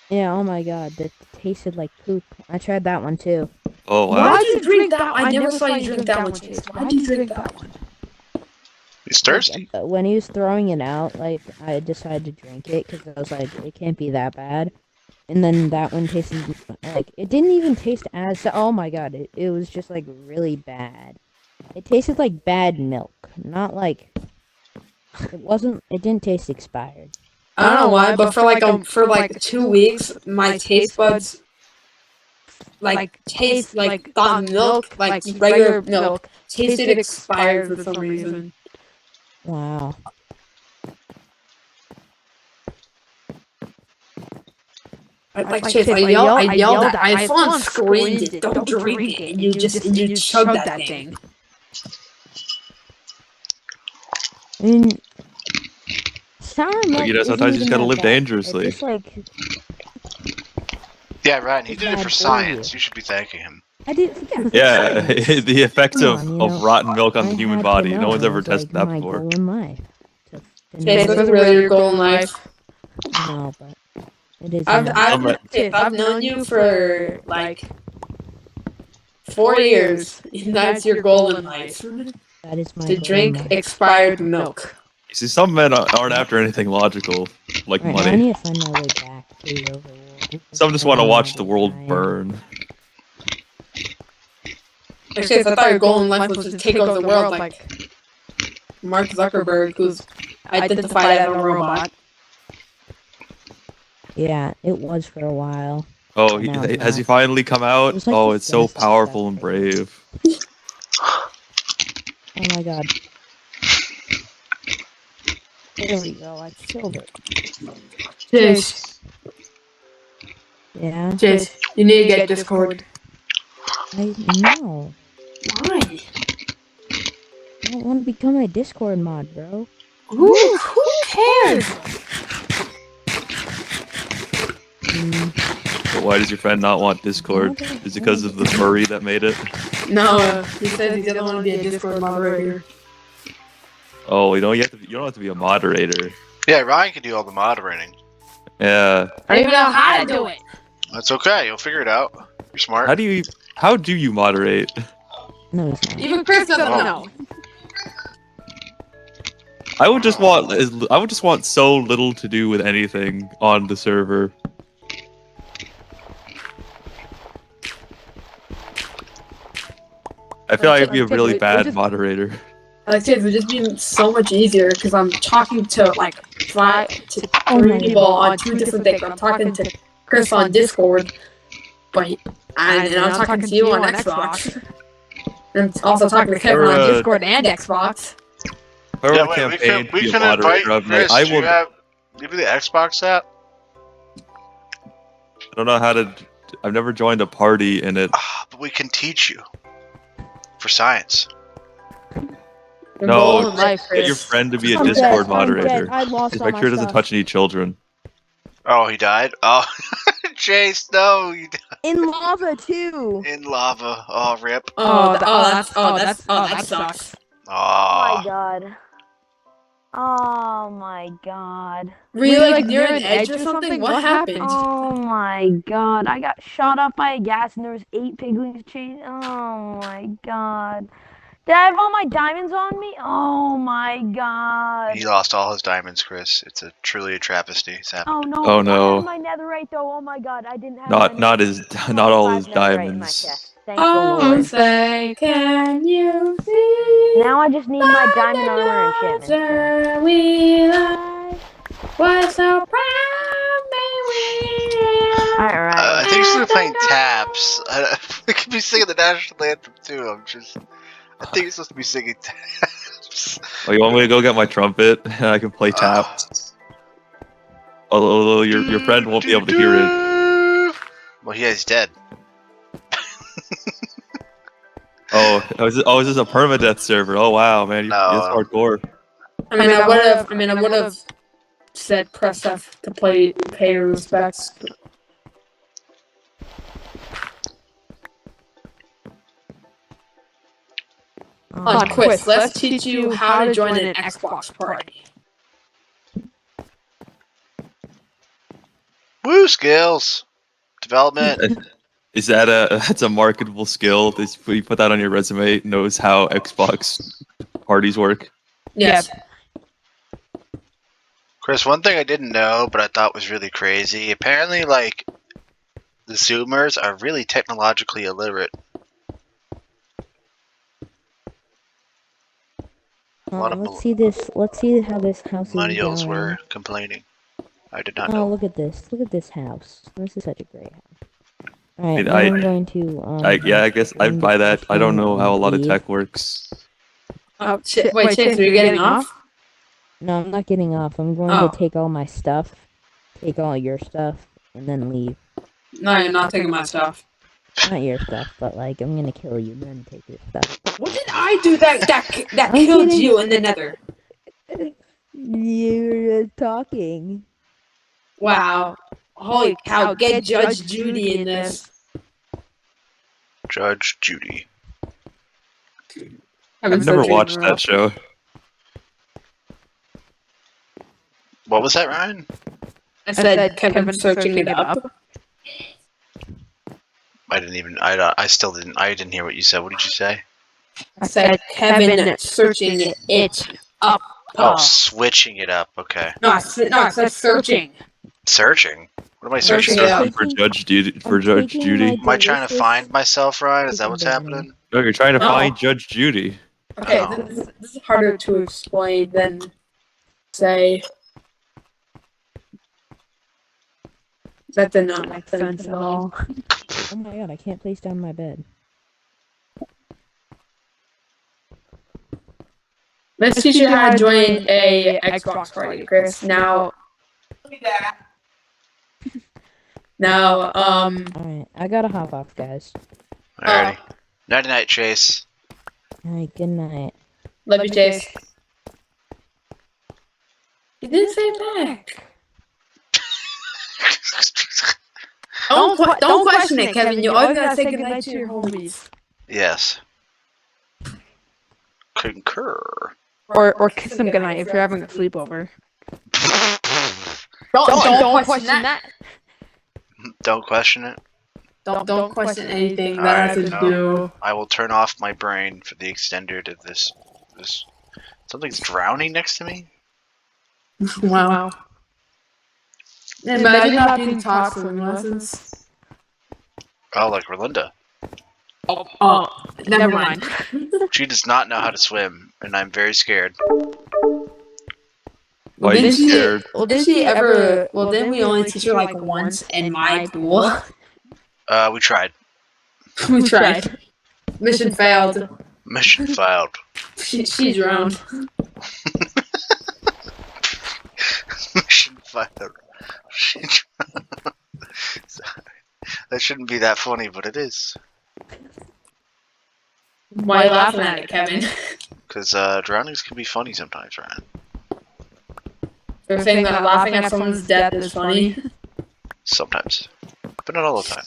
Yeah, oh my god, that tasted like poop. I tried that one too. Oh, wow. Why'd you drink that? I never saw you drink that one, Chase. Why'd you drink that one? He's thirsty. But when he was throwing it out, like, I decided to drink it because I was like, it can't be that bad. And then that one tasted, like, it didn't even taste as, oh my god, it was just, like, really bad. It tasted like bad milk, not like, it didn't taste expired. I don't know why, but for like 2 weeks, my taste buds taste like thought milk, like regular milk, tasted expired for some reason. Wow. Chase, I yelled at, I full on screamed it, don't drink it, and you chugged that thing. I mean, sour milk. You know, sometimes you just gotta live dangerously. It's like, Yeah, Ryan, he did it bad for for science. you. You should be thanking him. I did, Yeah, the effects Come of, on, you know, rotten milk on the I human had to body. know No one's it ever was, tested like, that my before. goal in life. To Chase, finish what's really your goal in life? No, but it is. I've known you for like 4 years, and that's your goal in life. That is my To goal in drink life. expired milk. You see, some men aren't after anything logical, like Alright, I money. need to find my way back to the overworld. Some just want to watch the world Dying. burn. Actually, I thought your goal in life was to take over the world like Mark Zuckerberg, who's identified as a robot. Yeah, it was for a while. Oh, No, it's has he not. finally come out? It was like Oh, the it's so best powerful and stuff. brave. Oh my god. There we go, I killed it. Chase, Yeah? you need to get Discord. I know. Why? I don't want to become a Discord mod, bro. Who cares? But why does your friend not want Discord? Is it because of the furry that made it? No, he said he doesn't want to be a Discord moderator. Oh, you don't have to be a moderator. Yeah, Ryan can do all the moderating. Yeah. I don't even know how to do it. That's okay. You'll figure it out. You're smart. How do you moderate? No, it's not. Even Chris doesn't Oh. know. I would just want so little to do with anything on the server. I feel like I'd be a really bad moderator. Like, it would just be so much easier because I'm talking to like three Oh my people God. on 2 different things. I'm talking to Chris on Discord, but and I'm talking to you on Xbox. And also talking to Kevin on Discord and Xbox. If I were Yeah, a wait, campaign to we be a can invite moderator, Chris. I Do you would. have the Xbox app? I don't know how to. I've never joined a party in it. But we can teach you for science. Your No, goal in life, Get your Chris. friend to be a I'm dead, Discord I'm moderator. dead. I lost Just all make my sure it doesn't stuff. touch any children. Oh, he died? Oh, Chase, no, you died In lava too. in lava. Oh, rip. That sucks. Oh, god. Oh my god. Were you like near an edge or something? What happened? Oh my god. I got shot up by a gas and there was 8 piglins chasing. Oh my god. Did I have all my diamonds on me? Oh my god. He lost all his diamonds, Chris. It's truly a travesty. It's happened. Oh no. Oh, I no. had my netherite though. Oh my god. I didn't have Not my not all his 25 netherite in my diamonds. chest. Thank the Oh, Lord. say, can you see? Now I just need my diamond armor enchantment. Daughter we love, was so proudly we Alright. I think he's still playing taps. We could be singing the national anthem too. I think he's supposed to be singing taps. Oh, you want me to go get my trumpet? I can play tap. Although your friend won't be able to hear it. Well, yeah, he's dead. Oh, is this a permadeath server? Oh wow, man, No. that's hardcore. I mean, I would have said press F to pay your respects. On quiz, let's teach you how to join an Xbox party. Woo, skills. Development. Is that that's a marketable skill? You put that on your resume. Knows how Xbox parties work. Yes. Chris, one thing I didn't know, but I thought was really crazy. Apparently, like, the Zoomers are really technologically illiterate. lot of Let's see this. Let's see how this house is Millennials going. were complaining. I did not Oh, know. look at this! Look at this house. This is such a great house. All right, mean, now I'm going to. I guess I'd buy that. I don't know how a lot of tech works. Oh, wait, Chase, are you getting off? No, I'm not getting off. I'm going Oh. to take all my stuff, take all your stuff, and then leave. No, you're not taking my stuff. Not your stuff, but like I'm gonna kill you, then take your stuff. What did I do that I'm killed kidding. you in the nether? You're talking. Wow. Holy cow, get Judge Judy in this. Judge Judy. I've never watched that show. What was that, Ryan? I said Kevin searching it up. I didn't even. I still didn't. I didn't hear what you said. What did you say? I said Kevin searching it up. Oh, switching it up. Okay. No, I said searching. Searching. What am I searching? Searching it up. For Judge Judy. For I'm Judge taking Judy. my Am I trying to delicious- find myself, Ryan? Is that what's Chicken happening? No, you're trying to No. find Judge Judy. Okay, Oh. this is harder to explain than say. That did not make sense at all. Oh my god, I can't place down my bed. Let's teach you how to join a Xbox party, Chris. Now, Alright, I gotta hop off, guys. Alrighty. Nighty night, Chase. Alright, good night. love you, Chase. You didn't say back. Don't question it, Kevin. You always gotta say goodnight to your homies. Yes. Concur. Or kiss them goodnight if you're having a sleepover. Don't question that. Don't question it. Don't question anything that I have to do. I will turn off my brain for the extender to this. Something's drowning next to me. Wow. Imagine not being taught swimming lessons. Oh, like Relinda. Oh, never mind. She does not know how to swim, and I'm very scared. Why are you Didn't she- scared? Well, did she ever? Well, didn't we only teach her like once in my pool? We tried. We tried. Mission failed. Mission failed. She drowned. Mission failed. She drowned. Sorry. That shouldn't be that funny, but it is. Why are you laughing at it, Kevin? Because drownings can be funny sometimes, Ryan. They're saying that laughing at someone's death is funny. Sometimes. But not all the time.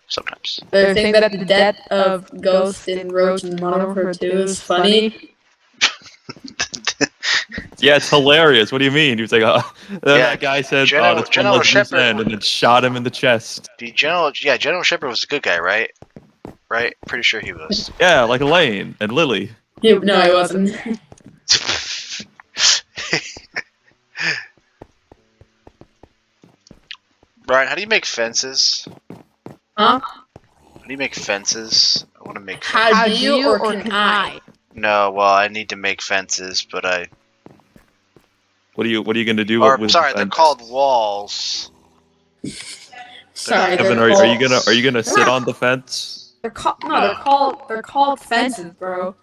Sometimes. They're saying that the death of Ghost in Roach and Modern Warfare 2 is funny. Yeah, it's hilarious. What do you mean? He was like, that guy said, General- this one General wasn't his Shepherd- end, and then shot him in the chest. General Shepard was a good guy, right? right? Pretty sure he was. Yeah, like Elaine and Lily. No, it wasn't. Brian, how do you make fences? Huh? How do you make fences? I want to make. How do you or can I? No, well, I need to make fences, but I. What are you gonna do Or with sorry, the they're fence? called walls. Sorry, Kevin, they're are you gonna sit on the fence? They're called fences, bro.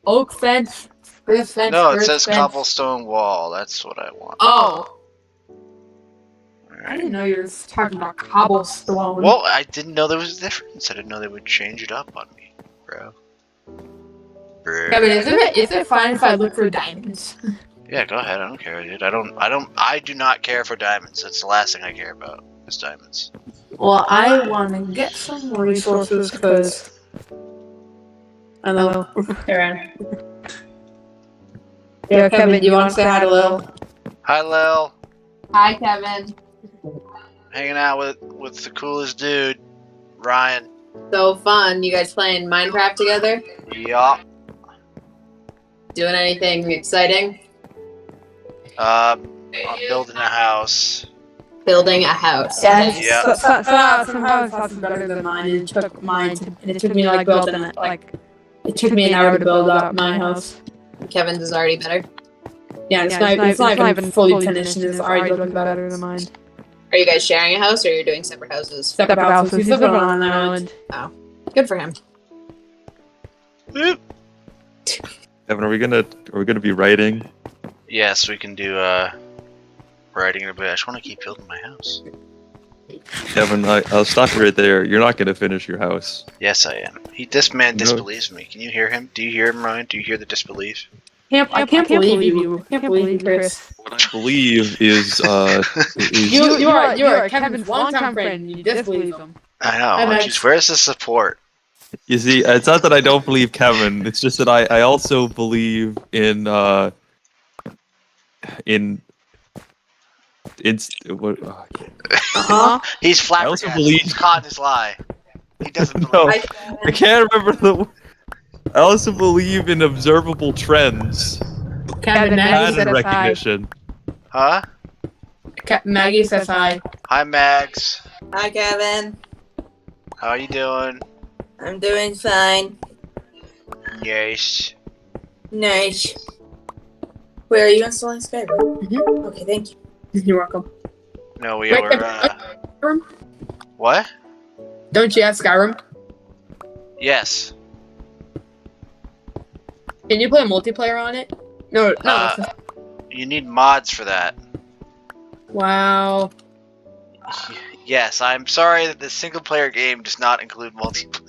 Oak fence, spruce fence. No, it birch says fence. cobblestone wall. That's what I want. Oh, I Alright. didn't know you were talking about cobblestone. Well, I didn't know there was a difference. I didn't know they would change it up on me, bro. Kevin, is it fine if I look for diamonds? Yeah, go ahead. I don't care, dude. I do not care for diamonds. That's the last thing I care about is diamonds. Well, I want to get some resources because. Hello. Aaron. Yeah, Kevin, do you want to say hi to Lil? Hi, Lil. Hi, Kevin. Hanging out with the coolest dude, Ryan. So fun. You guys playing Minecraft together? Yeah. Doing anything exciting? I'm building a house. Building a house. Yes. Yeah. Somehow his house is better than mine. It took it took me like building it. Like it took me an hour to build up my house. Kevin's is already better. Yeah, it's not even fully finished, and it's already looking better than mine. Are you guys sharing a house, or you're doing separate houses? Separate houses. He's living on an island. Oh, good for him. Boop. Kevin, are we gonna be writing? Yes, we can do writing in a bit. I just want to keep building my house. Kevin, I'll stop you right there. You're not gonna finish your house. Yes, I am. This man No. disbelieves me. Can you hear him? Do you hear him, Ryan? Do you hear the disbelief? I can't believe you. I can't believe you, Chris. What I believe is You are Kevin's longtime friend. You disbelieve him. I know. Hi, Max. Jeez, where's the support? You see, it's not that I don't believe Kevin. It's just that I also believe in what He's I also flabbergasted. believe- He's caught in his lie. He doesn't No. believe. I can't remember the. I also believe in observable trends, Kevin, Maggie pattern said hi. recognition. Huh? Maggie says hi. Hi, Mags. Hi, Kevin. How are you doing? I'm doing fine. Yes. Nice. Wait, are you installing Skyrim? Mhm. Okay, thank you. You're welcome. No, we Wait, are. What? Don't you have Skyrim? Yes. Can you play multiplayer on it? No. You need mods for that. Wow. Yes, I'm sorry that the single player game does not include multiplayer.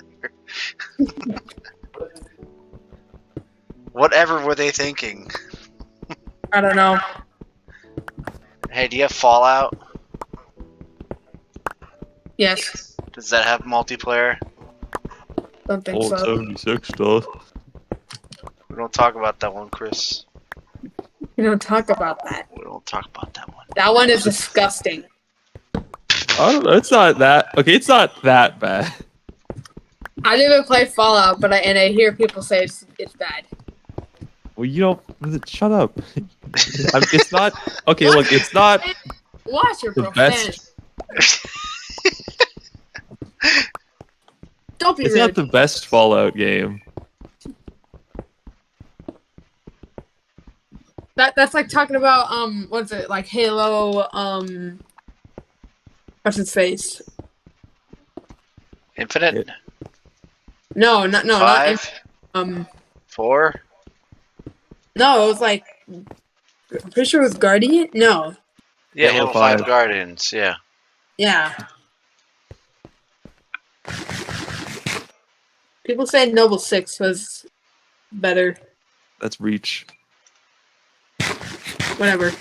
Whatever were they thinking? I don't know. Hey, do you have Fallout? Yes. Does that have multiplayer? Don't think Old so. 76 stuff. We don't talk about that one, Chris. We don't talk about that. We don't talk about that one. That one is disgusting. I don't know. It's not that. Okay, it's not that bad. I didn't play Fallout, but I hear people say it's bad. Well, you don't. Shut up. It's not. Okay, look. It's not Watch your the profanity. best. Don't be It's rude. not the best Fallout game. That's like talking about what's it like Halo what's its face? Infinite? No, not 5? um 4? no, it was like I'm pretty sure it was Guardian. No, Yeah, Halo Halo 5 5. Guardians, yeah. yeah. People say Noble 6 was better. That's Reach. Whatever.